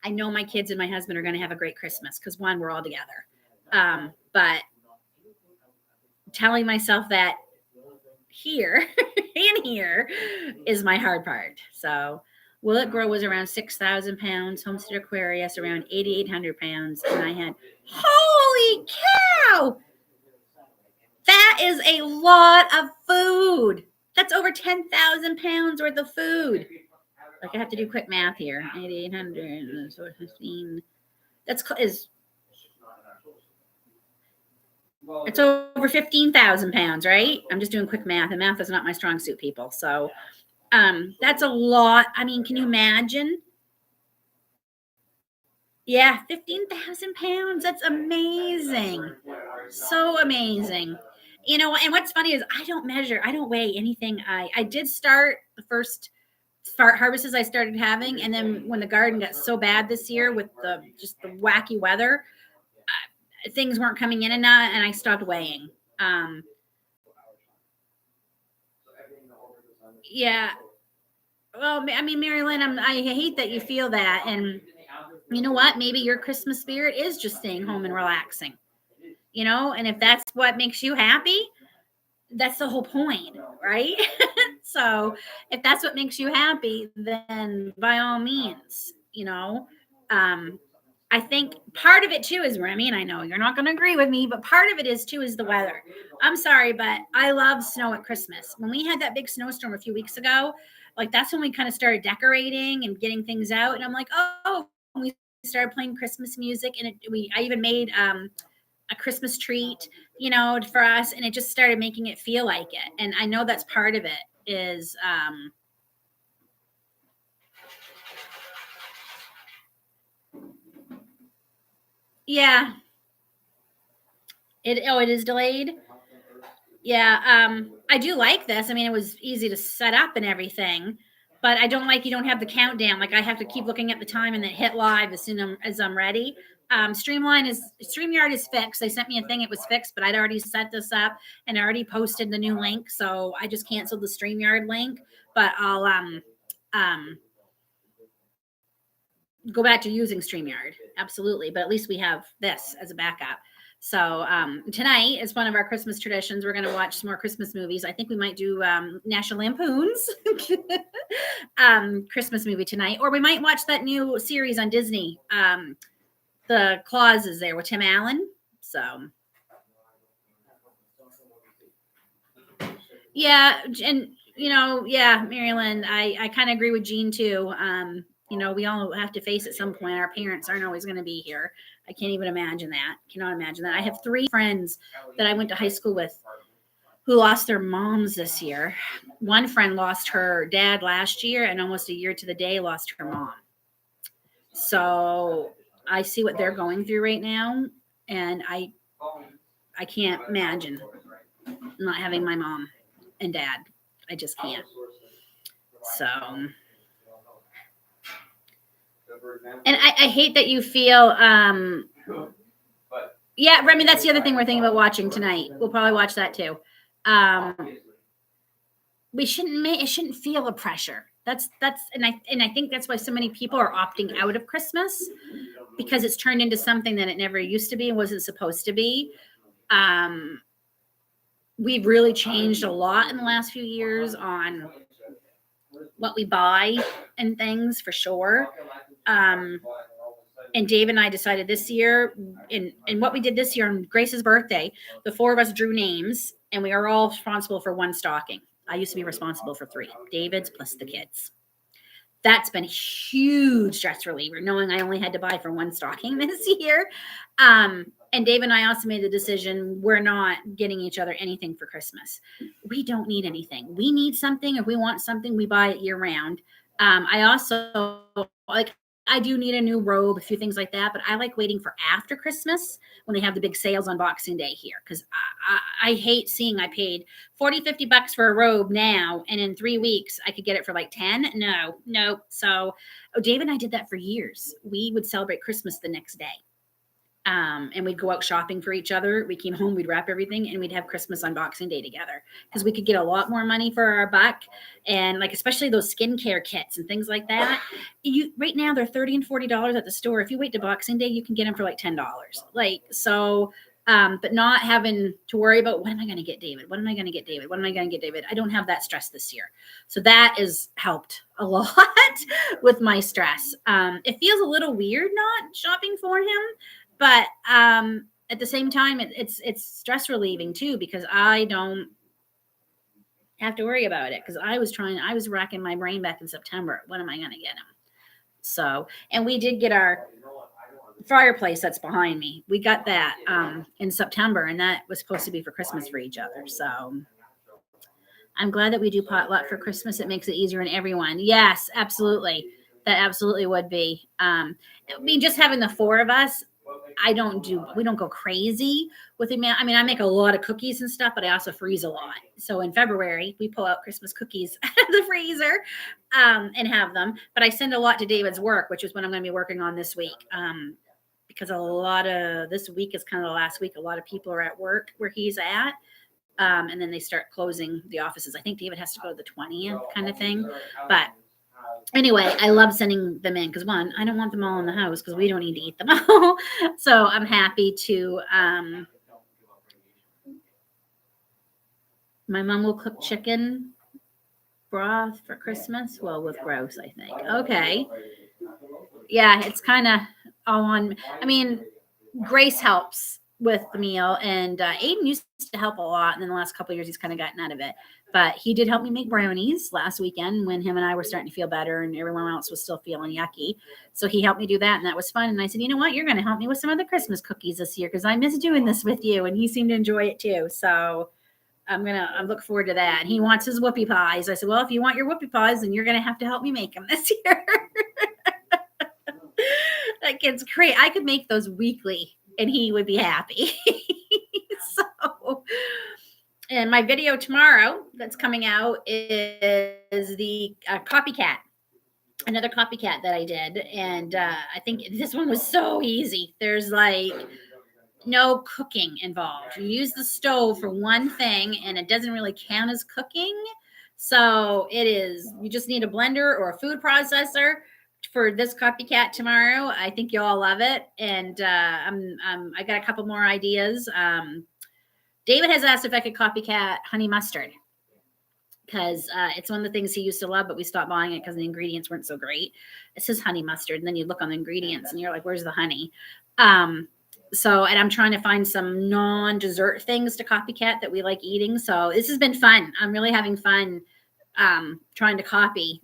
I know my kids and my husband are going to have a great Christmas because one, we're all together. But telling myself that here in here is my hard part. So Will It Grow was around 6,000 pounds. Homestead Aquarius around 8,800 pounds. And I had, holy cow, that is a lot of food. That's over 10,000 pounds worth of food. Like I have to do quick math here. 8,800, so 15. It's over 15,000 pounds, right? I'm just doing quick math, and math is not my strong suit, people. So that's a lot. I mean, can you imagine? Yeah, 15,000 pounds. That's amazing. So amazing. And what's funny is I don't measure, I don't weigh anything. I did start the first harvests I started having, and then when the garden got so bad this year with the wacky weather, things weren't coming in enough, and I stopped weighing. Yeah. Well, I mean, Mary Lynn, I hate that you feel that, and you know what? Maybe your Christmas spirit is just staying home and relaxing. And if that's what makes you happy, that's the whole point, right? So if that's what makes you happy, then by all means, I think part of it too is, Remy, and I know you're not going to agree with me, but part of it is too is the weather. I'm sorry, but I love snow at Christmas. When we had that big snowstorm a few weeks ago, like that's when we kind of started decorating and getting things out. And I'm like, oh, we started playing Christmas music, and I even made a Christmas treat, for us, and it just started making it feel like it. And I know that's part of it is yeah. It is delayed. Yeah, I do like this. I mean, it was easy to set up and everything, but I don't like you don't have the countdown. Like I have to keep looking at the time and then hit live as soon as I'm ready. StreamYard is fixed. They sent me a thing; it was fixed, but I'd already set this up and I already posted the new link, so I just canceled the StreamYard link. But I'll um go back to using StreamYard. Absolutely, but at least we have this as a backup. So tonight is one of our Christmas traditions. We're going to watch some more Christmas movies. I think we might do National Lampoon's Christmas movie tonight, or we might watch that new series on Disney. The Claus is there with Tim Allen. So yeah, and yeah, Marilyn, I kind of agree with Jean too. We all have to face at some point our parents aren't always going to be here. I can't even imagine that. Cannot imagine that. I have 3 friends that I went to high school with who lost their moms this year. One friend lost her dad last year, and almost a year to the day lost her mom. So I see what they're going through right now, and I can't imagine not having my mom and dad. I just can't. So, and I hate that you feel yeah, Remy, that's the other thing we're thinking about watching tonight. We'll probably watch that too. We it shouldn't feel a pressure. That's and I think that's why so many people are opting out of Christmas, because it's turned into something that it never used to be and wasn't supposed to be. We've really changed a lot in the last few years on what we buy and things, for sure. And Dave and I decided this year, and what we did this year on Grace's birthday, the 4 of us drew names, and we are all responsible for one stocking. I used to be responsible for 3, David's plus the kids. That's been a huge stress reliever, knowing I only had to buy for one stocking this year. And Dave and I also made the decision we're not getting each other anything for Christmas. We don't need anything. We need something. If we want something, we buy it year round. I also I do need a new robe, a few things like that, but I like waiting for after Christmas when they have the big sales on Boxing Day here, because I hate seeing I paid $40-50 for a robe now, and in 3 weeks I could get it for like 10. No. So Dave and I did that for years. We would celebrate Christmas the next day. And we'd go out shopping for each other. We came home, we'd wrap everything, and we'd have Christmas on Boxing Day together because we could get a lot more money for our buck. And like, especially those skincare kits and things like that. Right now they're $30 and $40 at the store. If you wait to Boxing Day, you can get them for like $10. Like, so, but not having to worry about what am I going to get David? What am I going to get David? What am I going to get David? I don't have that stress this year. So that has helped a lot with my stress. It feels a little weird not shopping for him. But at the same time, it's stress relieving too, because I don't have to worry about it. Because I was racking my brain back in September. When am I going to get him? So, and we did get our fireplace that's behind me. We got that in September, and that was supposed to be for Christmas for each other. So I'm glad that we do potluck for Christmas. It makes it easier on everyone. Yes, absolutely. That absolutely would be. I mean, just having the four of us, we don't go crazy with the amount. I mean, I make a lot of cookies and stuff, but I also freeze a lot. So in February, we pull out Christmas cookies out of the freezer and have them. But I send a lot to David's work, which is what I'm going to be working on this week. Because this week is kind of the last week. A lot of people are at work where he's at. And then they start closing the offices. I think David has to go to the 20th kind of thing. But anyway, I love sending them in because one, I don't want them all in the house because we don't need to eat them all. So I'm happy to, my mom will cook chicken broth for Christmas. Well, with grouse, I think. Okay. Yeah, it's kind of all on. I mean, Grace helps with the meal, and Aiden used to help a lot, and then the last couple of years he's kind of gotten out of it. But he did help me make brownies last weekend when him and I were starting to feel better and everyone else was still feeling yucky. So he helped me do that, and that was fun. And I said, you know what, you're going to help me with some of the Christmas cookies this year because I miss doing this with you, and he seemed to enjoy it too. So I'm looking forward to that. And he wants his whoopie pies. I said, well, if you want your whoopie pies, then you're going to have to help me make them this year. That kid's great. I could make those weekly and he would be happy. So, and my video tomorrow that's coming out is the copycat, another copycat that I did. And I think this one was so easy. There's like no cooking involved. You use the stove for one thing and it doesn't really count as cooking. So you just need a blender or a food processor for this copycat tomorrow. I think you'll all love it. And I got a couple more ideas. David has asked if I could copycat honey mustard because it's one of the things he used to love, but we stopped buying it because the ingredients weren't so great. It says honey mustard, and then you look on the ingredients and you're like, where's the honey? So, and I'm trying to find some non-dessert things to copycat that we like eating. So this has been fun. I'm really having fun trying to copy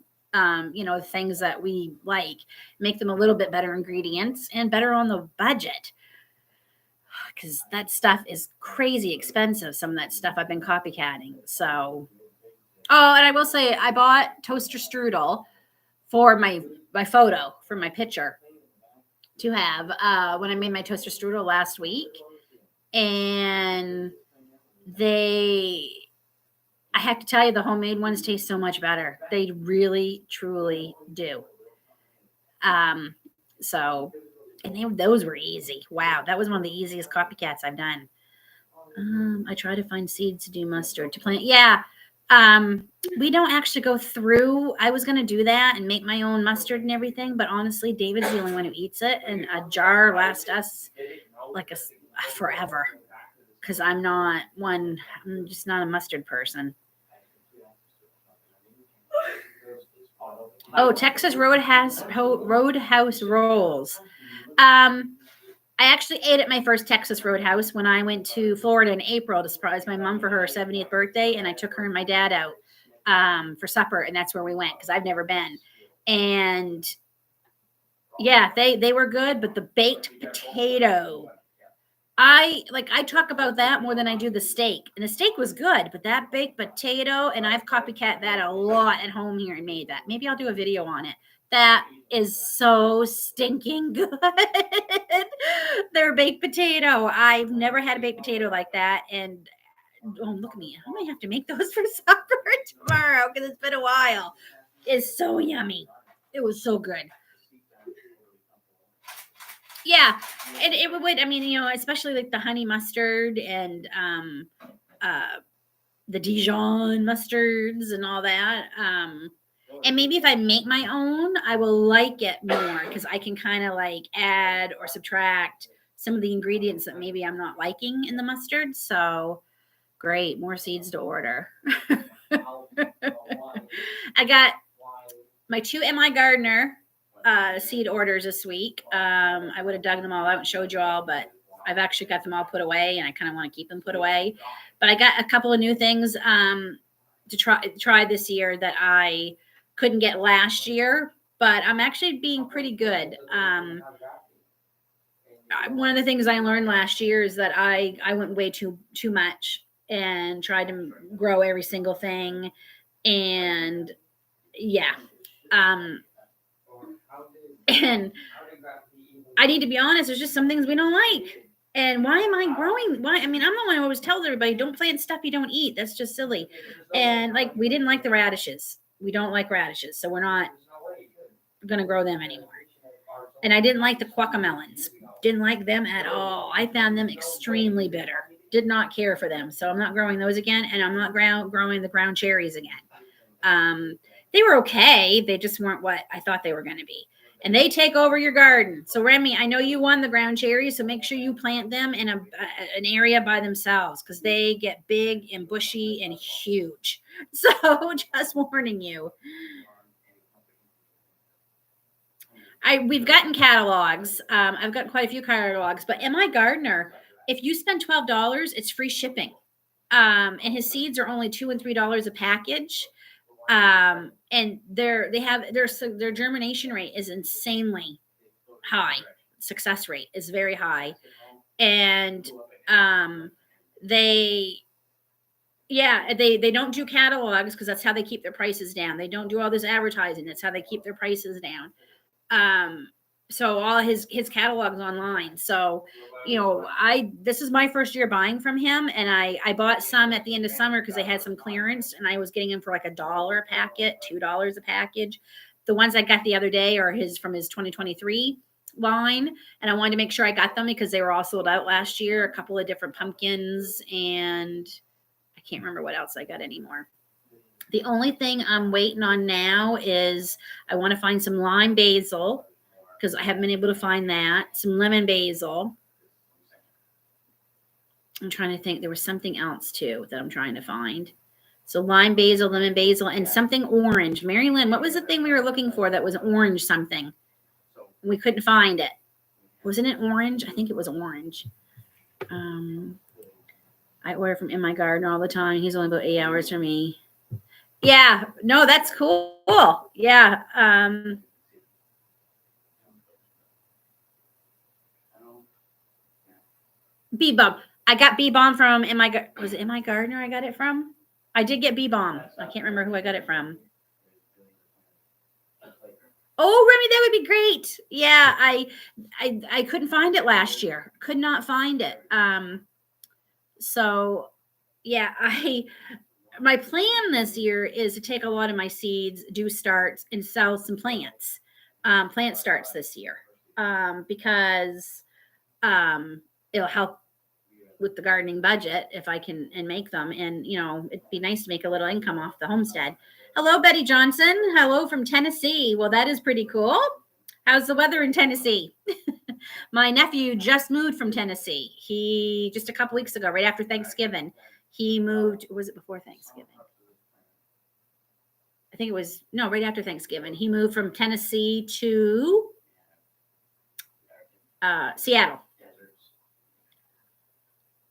things that we like, make them a little bit better ingredients and better on the budget. Because that stuff is crazy expensive. Some of that stuff I've been copycatting. So, and I will say I bought toaster strudel for my photo, for my picture to have when I made my toaster strudel last week. And I have to tell you, the homemade ones taste so much better. They really, truly do. So, and those were easy. Wow, that was one of the easiest copycats I've done. I try to find seeds to do mustard to plant. Yeah, we don't actually go through. I was going to do that and make my own mustard and everything, but honestly, David's the only one who eats it, and a jar lasts us like forever. Because I'm just not a mustard person. Oh, Texas Roadhouse rolls. I actually ate at my first Texas Roadhouse when I went to Florida in April to surprise my mom for her 70th birthday, and I took her and my dad out for supper, and that's where we went because I've never been. And yeah, they were good, but the baked potato, I talk about that more than I do the steak. And the steak was good, but that baked potato, and I've copycat that a lot at home here and made that. Maybe I'll do a video on it. That is so stinking good. Their baked potato. I've never had a baked potato like that. And look at me. I might have to make those for supper tomorrow because it's been a while. It's so yummy. It was so good. Yeah, and it would. I mean, especially like the honey mustard and uh, the Dijon mustards and all that. And maybe if I make my own, I will like it more because I can kind of like add or subtract some of the ingredients that maybe I'm not liking in the mustard. So great, more seeds to order. I got my 2 MI Gardener seed orders this week. I would have dug them all out and showed you all, but I've actually got them all put away, and I kind of want to keep them put away. But I got a couple of new things to try this year that I couldn't get last year, but I'm actually being pretty good. One of the things I learned last year is that I went way too much and tried to grow every single thing, and yeah. And I need to be honest, there's just some things we don't like. And why am I growing? Why? I mean, I'm the one who always tells everybody, don't plant stuff you don't eat. That's just silly. And like, we didn't like the radishes. We don't like radishes. So we're not going to grow them anymore. And I didn't like the guacamelons. Didn't like them at all. I found them extremely bitter. Did not care for them. So I'm not growing those again. And I'm not growing the ground cherries again. They were okay. They just weren't what I thought they were going to be. And they take over your garden. So Remy, I know you won the ground cherries, so make sure you plant them in an area by themselves because they get big and bushy and huge. So just warning you. We've gotten catalogs. I've got quite a few catalogs, but MI Gardener, if you spend $12, it's free shipping. And his seeds are only $2 and $3 a package. And their germination rate is insanely high. Success rate is very high. And they don't do catalogs because that's how they keep their prices down. They don't do all this advertising. That's how they keep their prices down. So all his catalogs online. So, this is my first year buying from him, and I bought some at the end of summer because they had some clearance, and I was getting them for like $1 a packet, $2 a package. The ones I got the other day are from his 2023 line, and I wanted to make sure I got them because they were all sold out last year. A couple of different pumpkins, and I can't remember what else I got anymore. The only thing I'm waiting on now is I want to find some lime basil because I haven't been able to find that. Some lemon basil. I'm trying to think. There was something else too that I'm trying to find. So lime basil, lemon basil, and something orange. Mary Lynn, what was the thing we were looking for that was orange something? We couldn't find it. Wasn't it orange? I think it was orange. I order from In My Garden all the time. He's only about 8 hours from me. Yeah, no, that's cool. Yeah. Bee Balm. I got Bee Balm from was it In My Gardener I got it from? I did get Bee Balm. I can't remember who I got it from. Oh, Remy, that would be great. Yeah, I couldn't find it last year. Could not find it. So yeah, my plan this year is to take a lot of my seeds, do starts, and sell some plants, plant starts this year, because it'll help with the gardening budget if I can and make them. And it'd be nice to make a little income off the homestead. Hello, Betty Johnson. Hello from Tennessee. Well, that is pretty cool. How's the weather in Tennessee? My nephew just moved from Tennessee. He just a couple weeks ago, right after Thanksgiving. He moved. Was it before Thanksgiving? I think it was right after Thanksgiving. He moved from Tennessee to Seattle.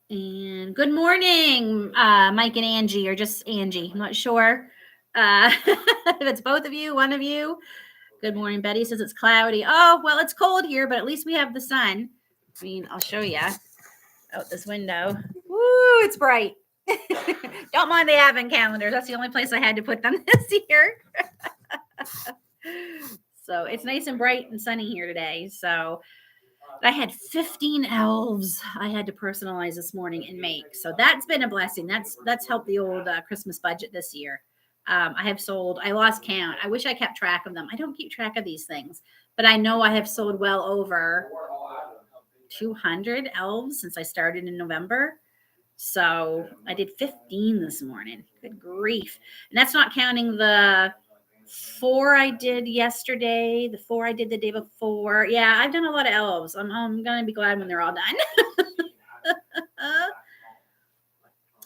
And good morning, Mike and Angie, or just Angie. I'm not sure if it's both of you, one of you. Good morning. Betty says it's cloudy. Oh, well, it's cold here, but at least we have the sun. I mean, I'll show you out this window. Woo, it's bright. Don't mind the advent calendars. That's the only place I had to put them this year. So it's nice and bright and sunny here today. So I had 15 elves I had to personalize this morning and make. So that's been a blessing. That's helped the old Christmas budget this year. I lost count. I wish I kept track of them. I don't keep track of these things, but I know I have sold well over 200 elves since I started in November. So I did 15 this morning. Good grief. And that's not counting the 4 I did yesterday, the 4 I did the day before. Yeah, I've done a lot of elves. I'm going to be glad when they're all done.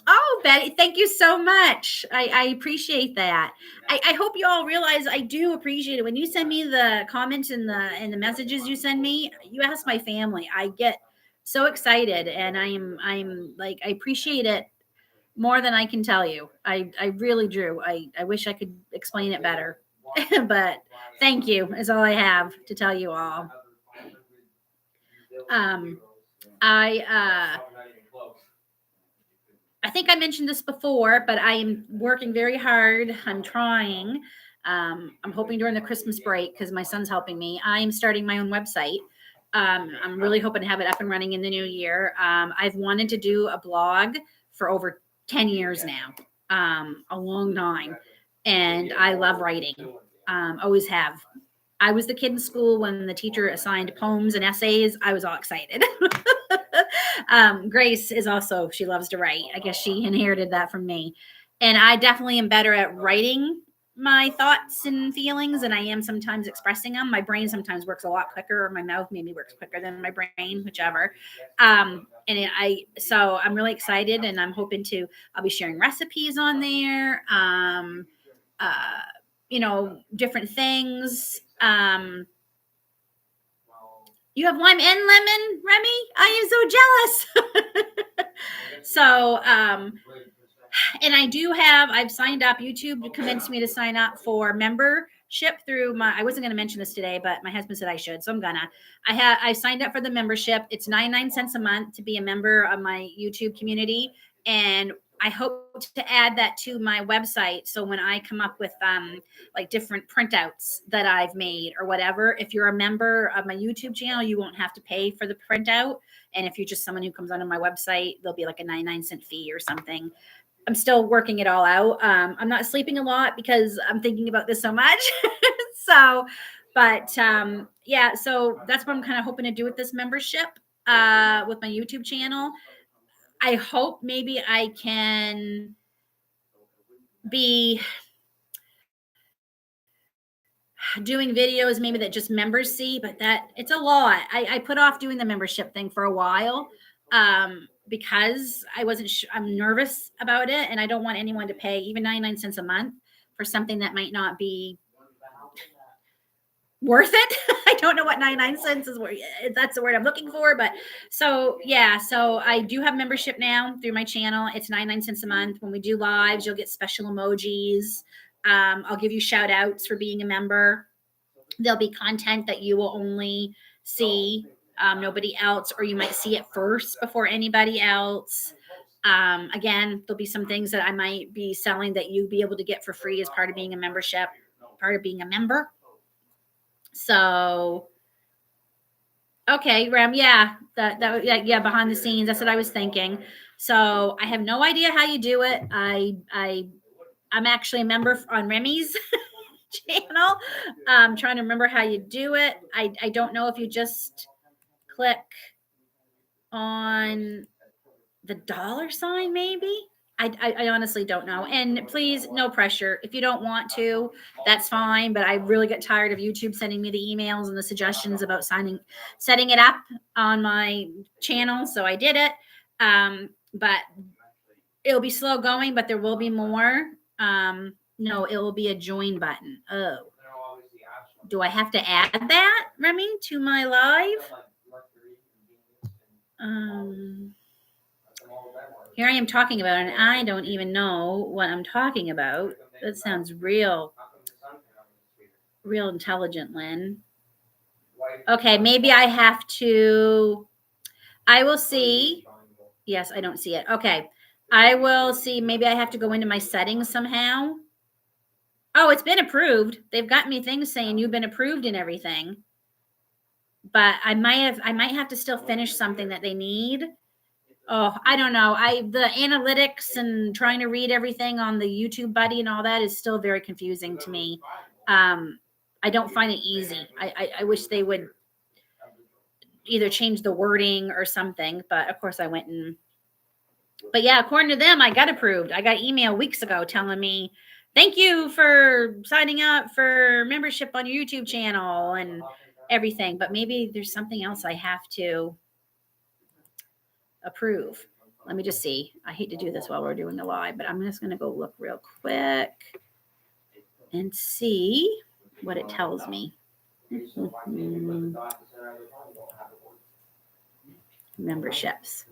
Oh, Betty, thank you so much. I appreciate that. I hope you all realize I do appreciate it. When you send me the comments and the messages you send me, you ask my family. I get so excited, and I'm like, I appreciate it more than I can tell you. I really do. I wish I could explain it better. But thank you is all I have to tell you all. I think I mentioned this before, but I am working very hard. I'm trying. I'm hoping during the Christmas break, because my son's helping me, I'm starting my own website. I'm really hoping to have it up and running in the new year. I've wanted to do a blog for over 10 years now, a long time. And I love writing, always have. I was the kid in school when the teacher assigned poems and essays. I was all excited. Grace is also, she loves to write. I guess she inherited that from me. And I definitely am better at writing my thoughts and feelings than I am sometimes expressing them. My brain sometimes works a lot quicker, or my mouth maybe works quicker than my brain, whichever. So I'm really excited, and I'm hoping I'll be sharing recipes on there. Different things. You have lime and lemon, Remy? I am so jealous. So, and I've signed up. YouTube convinced me to sign up for membership through I wasn't going to mention this today, but my husband said I should, so I'm gonna. I signed up for the membership. It's 99 cents a month to be a member of my YouTube community. And I hope to add that to my website. So when I come up with like different printouts that I've made or whatever, if you're a member of my YouTube channel, you won't have to pay for the printout. And if you're just someone who comes onto my website, there'll be like a 99-cent fee or something. I'm still working it all out. I'm not sleeping a lot because I'm thinking about this so much. So that's what I'm kind of hoping to do with this membership, with my YouTube channel. I hope maybe I can be doing videos maybe that just members see, but it's a lot. I put off doing the membership thing for a while, because I'm nervous about it, and I don't want anyone to pay even 99 cents a month for something that might not be worth it. I don't know what 99 cents is. That's the word I'm looking for. But so I do have membership now through my channel. It's 99 cents a month. When we do lives, you'll get special emojis. I'll give you shout outs for being a member. There'll be content that you will only see, nobody else, or you might see it first before anybody else. Again, there'll be some things that I might be selling that you'll be able to get for free as part of being a member. So, okay, Ram, yeah, behind the scenes, that's what I was thinking. So I have no idea how you do it. I'm actually a member on Remy's channel. I'm trying to remember how you do it. I don't know if you just click on the $, maybe. I honestly don't know. And please, no pressure. If you don't want to, that's fine. But I really get tired of YouTube sending me the emails and the suggestions about setting it up on my channel. So I did it. But it'll be slow going, but there will be more. No, it will be a join button. Oh, do I have to add that, Remy, to my live? Here I am talking about it, and I don't even know what I'm talking about. That sounds real intelligent, Lynn. Okay, maybe I have to. I will see. Yes, I don't see it. Okay, I will see. Maybe I have to go into my settings somehow. Oh, it's been approved. They've got me things saying you've been approved and everything. But I might have to still finish something that they need. Oh, I don't know. The analytics and trying to read everything on the YouTube buddy and all that is still very confusing to me. I don't find it easy. I wish they would either change the wording or something. But of course I went and, but yeah, according to them, I got approved. I got email weeks ago telling me, thank you for signing up for membership on your YouTube channel and everything. But maybe there's something else I have to approve. Let me just see. I hate to do this while we're doing the live, but I'm just going to go look real quick and see what it tells me. Memberships.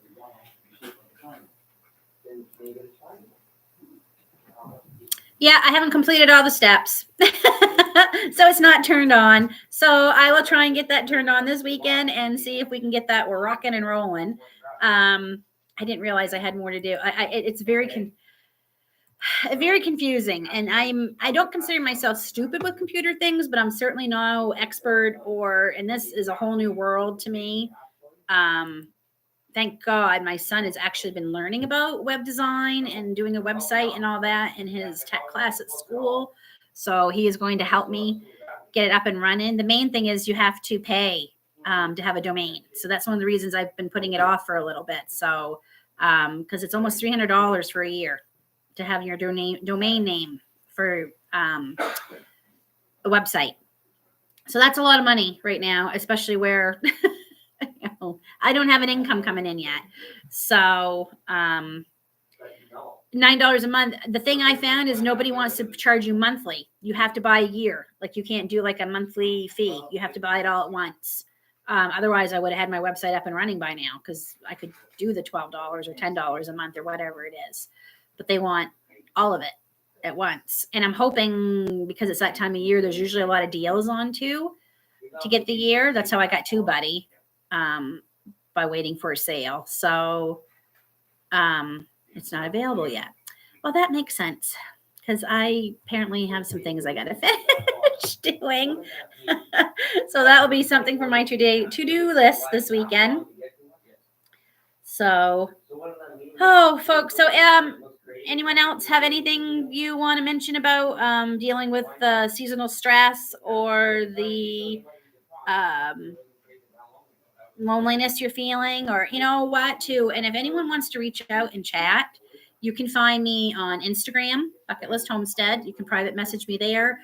Yeah, I haven't completed all the steps. So it's not turned on. So I will try and get that turned on this weekend and see if we can get that. We're rocking and rolling. I didn't realize I had more to do. It's very confusing, and I don't consider myself stupid with computer things, but I'm certainly no expert, and this is a whole new world to me. Thank God my son has actually been learning about web design and doing a website and all that in his tech class at school. So he is going to help me get it up and running. The main thing is you have to pay to have a domain. So that's one of the reasons I've been putting it off for a little bit. So because it's almost $300 for a year to have your domain name for a website. So that's a lot of money right now, especially where I don't have an income coming in yet. So $9 a month. The thing I found is nobody wants to charge you monthly. You have to buy a year. Like you can't do like a monthly fee. You have to buy it all at once. Otherwise, I would have had my website up and running by now because I could do the $12 or $10 a month or whatever it is. But they want all of it at once. And I'm hoping because it's that time of year, there's usually a lot of deals on too to get the year. That's how I got TubeBuddy by waiting for a sale. So it's not available yet. Well, that makes sense because I apparently have some things I got to finish doing. So that will be something for my to-do list this weekend. So, folks. So, anyone else have anything you want to mention about dealing with the seasonal stress or the loneliness you're feeling, or you know what too? And if anyone wants to reach out and chat, you can find me on Instagram, Bucket List Homestead. You can private message me there.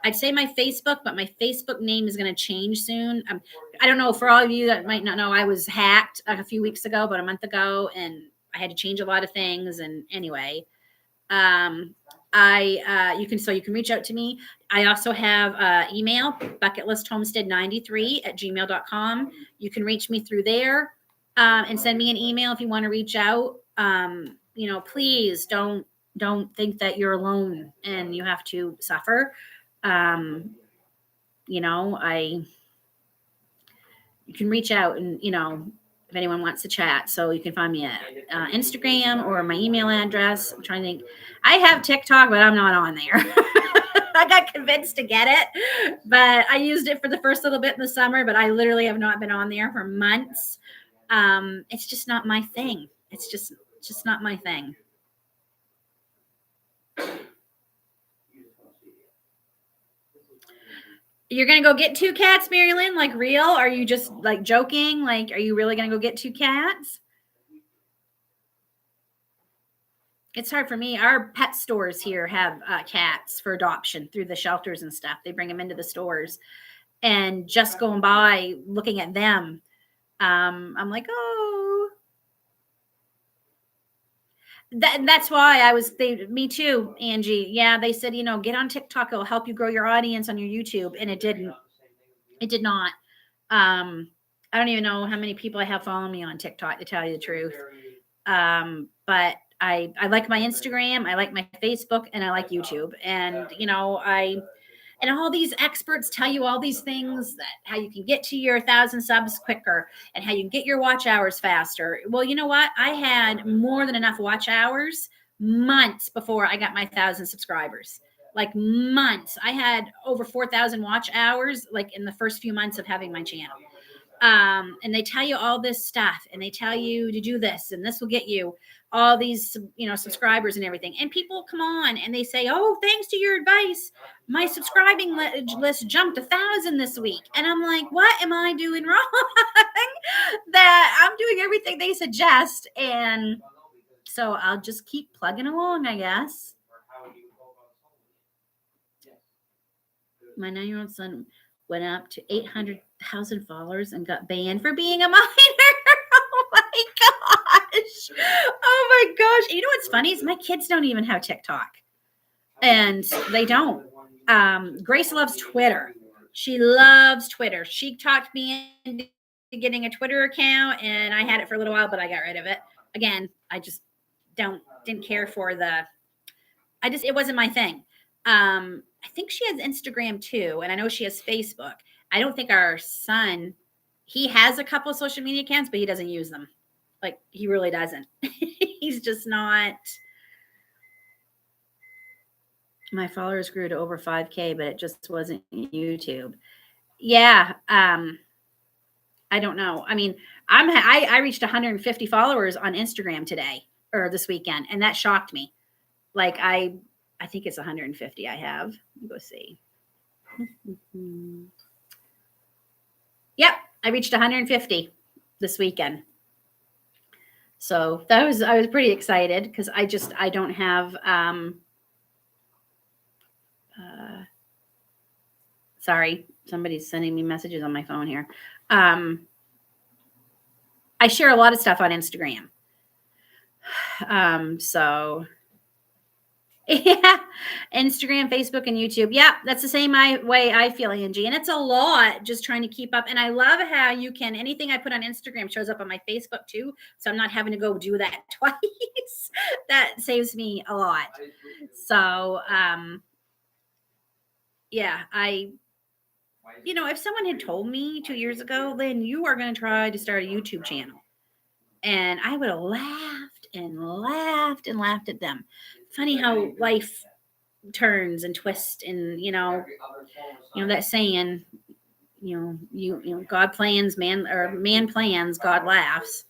I'd say my Facebook, but my Facebook name is going to change soon. I don't know, for all of you that might not know, I was hacked a few weeks ago, about a month ago, and I had to change a lot of things. And anyway, you can reach out to me. I also have email, bucketlisthomestead93@gmail.com. You can reach me through there and send me an email if you want to reach out. Please don't think that you're alone and you have to suffer. You can reach out and, if anyone wants to chat. So you can find me at Instagram or my email address. I'm trying to think. I have TikTok, but I'm not on there. I got convinced to get it, but I used it for the first little bit in the summer, but I literally have not been on there for months. It's just not my thing. It's just not my thing. You're going to go get 2 cats, Mary Lynn? Like real? Are you just like joking? Like, are you really going to go get 2 cats? It's hard for me. Our pet stores here have cats for adoption through the shelters and stuff. They bring them into the stores, and just going by looking at them, I'm like, oh, that's why me too, Angie. Yeah. They said, get on TikTok. It'll help you grow your audience on your YouTube. And it did not. I don't even know how many people I have following me on TikTok, to tell you the truth. But I like my Instagram, I like my Facebook, and I like YouTube. And, and all these experts tell you all these things, that how you can get to your 1,000 subs quicker and how you can get your watch hours faster. Well, you know what? I had more than enough watch hours months before I got my 1,000 subscribers. Like months. I had over 4,000 watch hours, like in the first few months of having my channel. And they tell you all this stuff, and they tell you to do this, and this will get you all these, subscribers and everything. And people come on and they say, oh, thanks to your advice, my subscribing list jumped 1,000 this week. And I'm like, what am I doing wrong? That I'm doing everything they suggest. And so I'll just keep plugging along, I guess. My 9-year-old son went up to 800,000 followers and got banned for being a minor. Oh my gosh. Oh my gosh. You know what's funny is my kids don't even have TikTok. And they don't. Grace loves Twitter. She loves Twitter. She talked me into getting a Twitter account, and I had it for a little while, but I got rid of it. Again, I just didn't care for it wasn't my thing. I think she has Instagram too, and I know she has Facebook. I don't think our son, he has a couple of social media accounts, but he doesn't use them. Like, he really doesn't. He's just not. My followers grew to over 5K, but it just wasn't YouTube. Yeah. I don't know. I mean, I reached 150 followers on Instagram today or this weekend, and that shocked me. Like, I think it's 150 I have. Let me go see. Yep, I reached 150 this weekend. So I was pretty excited because I don't have sorry, somebody's sending me messages on my phone here. I share a lot of stuff on Instagram. So yeah, Instagram, Facebook, and YouTube. Yeah, that's the same way I feel, Angie. And it's a lot just trying to keep up. And I love how you can, anything I put on Instagram shows up on my Facebook too. So I'm not having to go do that twice. That saves me a lot. So, yeah, if someone had told me 2 years ago, Lynn, you are going to try to start a YouTube channel, and I would have laughed and laughed and laughed at them. Funny how life turns and twists, and that saying, God plans, man plans, God laughs.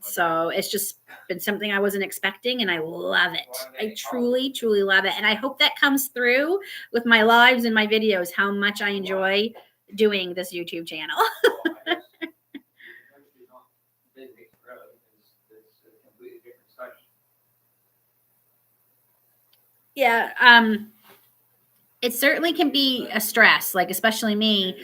So it's just been something I wasn't expecting, and I love it. I truly, truly love it. And I hope that comes through with my lives and my videos, how much I enjoy doing this YouTube channel. Yeah. It certainly can be a stress, like especially me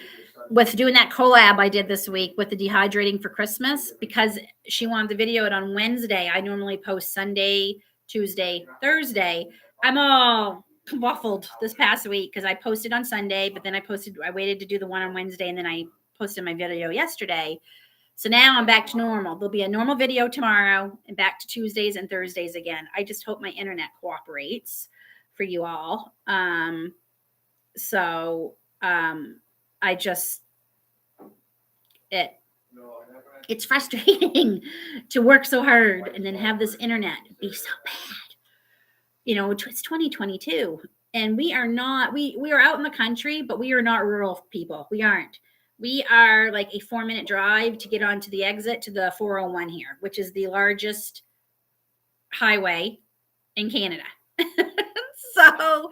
with doing that collab I did this week with the dehydrating for Christmas, because she wanted the video it on Wednesday. I normally post Sunday, Tuesday, Thursday. I'm all waffled this past week because I posted on Sunday, but then I waited to do the one on Wednesday, and then I posted my video yesterday. So now I'm back to normal. There'll be a normal video tomorrow and back to Tuesdays and Thursdays again. I just hope my internet cooperates for you all. It's frustrating to work so hard and then have this internet be so bad. It's 2022, and we are out in the country, but we are not rural people. We aren't. We are like a 4-minute drive to get onto the exit to the 401 here, which is the largest highway in Canada. So,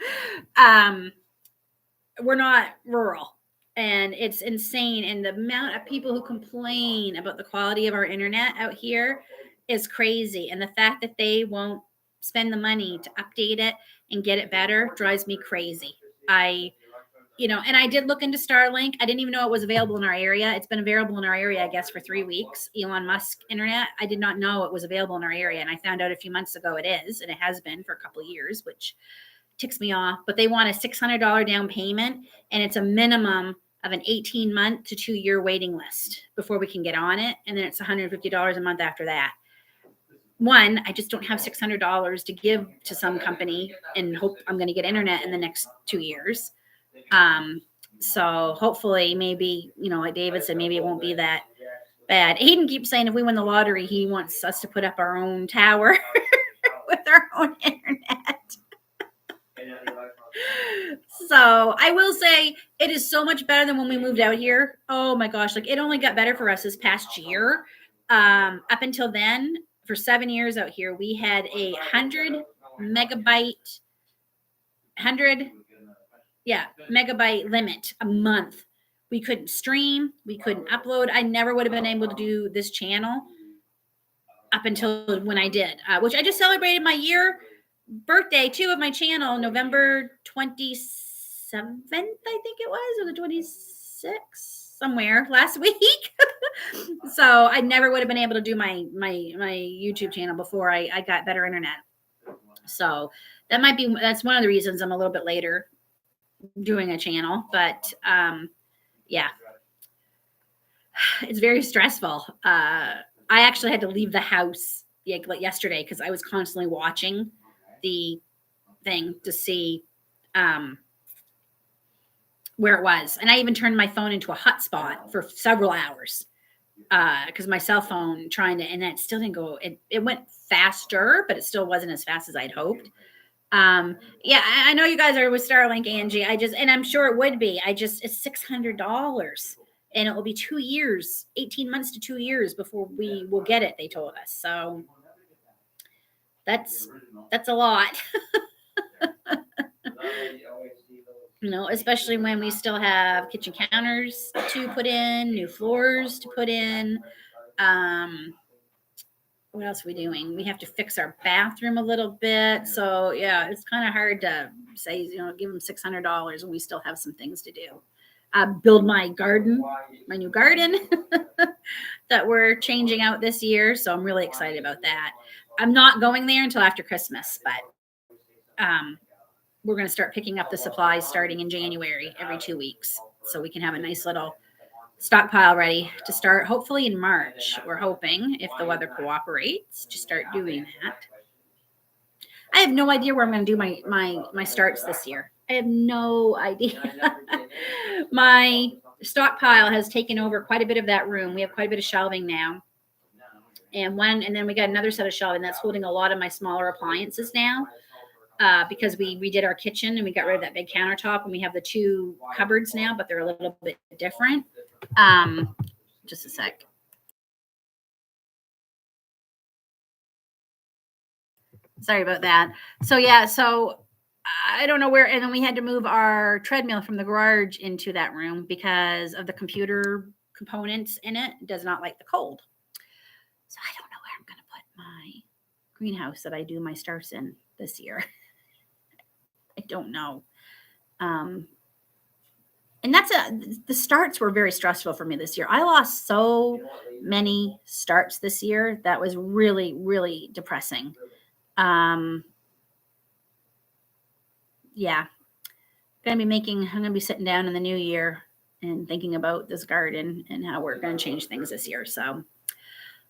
we're not rural, and it's insane. And the amount of people who complain about the quality of our internet out here is crazy. And the fact that they won't spend the money to update it and get it better drives me crazy. And I did look into Starlink. I didn't even know it was available in our area. It's been available in our area, I guess, for 3 weeks. Elon Musk internet. I did not know it was available in our area. And I found out a few months ago it is, and it has been for a couple of years, which ticks me off. But they want a $600 down payment, and it's a minimum of an 18-month to 2-year waiting list before we can get on it. And then it's $150 a month after that. One, I just don't have $600 to give to some company and hope I'm going to get internet in the next 2 years. So hopefully, maybe, like David said, maybe it won't be that bad. Hayden keeps saying if we win the lottery, he wants us to put up our own tower with our own internet. So I will say it is so much better than when we moved out here. Oh my gosh, like it only got better for us this past year. Up until then, for 7 years out here, we had a 100 megabyte limit a month. We couldn't stream, we couldn't upload. I never would have been able to do this channel up until when I did, which I just celebrated my birthday too of my channel, November 27th, I think it was, or the 26th, somewhere last week. So I never would have been able to do my YouTube channel before I got better internet. So that's one of the reasons I'm a little bit later doing a channel, but yeah, it's very stressful. I actually had to leave the house like yesterday because I was constantly watching the thing to see where it was, and I even turned my phone into a hotspot for several hours because my cell phone and it still didn't go. It went faster, but it still wasn't as fast as I'd hoped. Yeah, I know you guys are with Starlink, Angie. And I'm sure it would be. It's $600 and it will be 2 years, 18 months to 2 years before we will get it, they told us. So that's a lot. Especially when we still have kitchen counters to put in, new floors to put in. What else are we doing? We have to fix our bathroom a little bit. So yeah, it's kind of hard to say, give them $600 when we still have some things to do. Build my new garden that we're changing out this year. So I'm really excited about that. I'm not going there until after Christmas, but we're going to start picking up the supplies starting in January every 2 weeks. So we can have a nice little stockpile ready to start hopefully in March. We're hoping, if the weather cooperates, to start doing that. I have no idea where I'm going to do my starts this year. I have no idea. My stockpile has taken over quite a bit of that room. We have quite a bit of shelving now. And then we got another set of shelving that's holding a lot of my smaller appliances now. Because we redid our kitchen and we got rid of that big countertop, and we have the 2 cupboards now, but they're a little bit different. Just a sec. Sorry about that. So yeah, I don't know where, and then we had to move our treadmill from the garage into that room because of the computer components in it. It does not like the cold. So I don't know where I'm going to put my greenhouse that I do my starts in this year. I don't know. And the starts were very stressful for me this year. I lost so many starts this year. That was really, really depressing. Yeah. I'm going to be sitting down in the new year and thinking about this garden and how we're going to change things this year. So,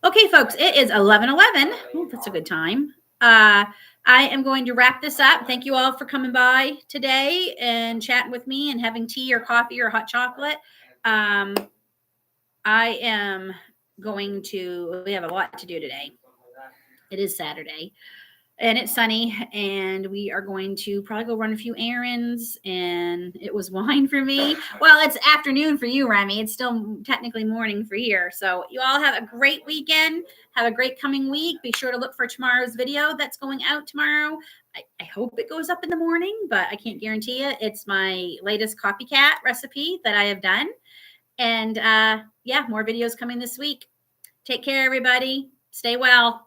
okay, folks, it is 11:11. Oh, that's a good time. I am going to wrap this up. Thank you all for coming by today and chatting with me and having tea or coffee or hot chocolate. I am we have a lot to do today. It is Saturday and it's sunny, and we are going to probably go run a few errands, and it was wine for me. Well, it's afternoon for you, Remy. It's still technically morning for here. So you all have a great weekend. Have a great coming week. Be sure to look for tomorrow's video that's going out tomorrow. I hope it goes up in the morning, but I can't guarantee it. It's my latest copycat recipe that I have done. And yeah, more videos coming this week. Take care, everybody. Stay well.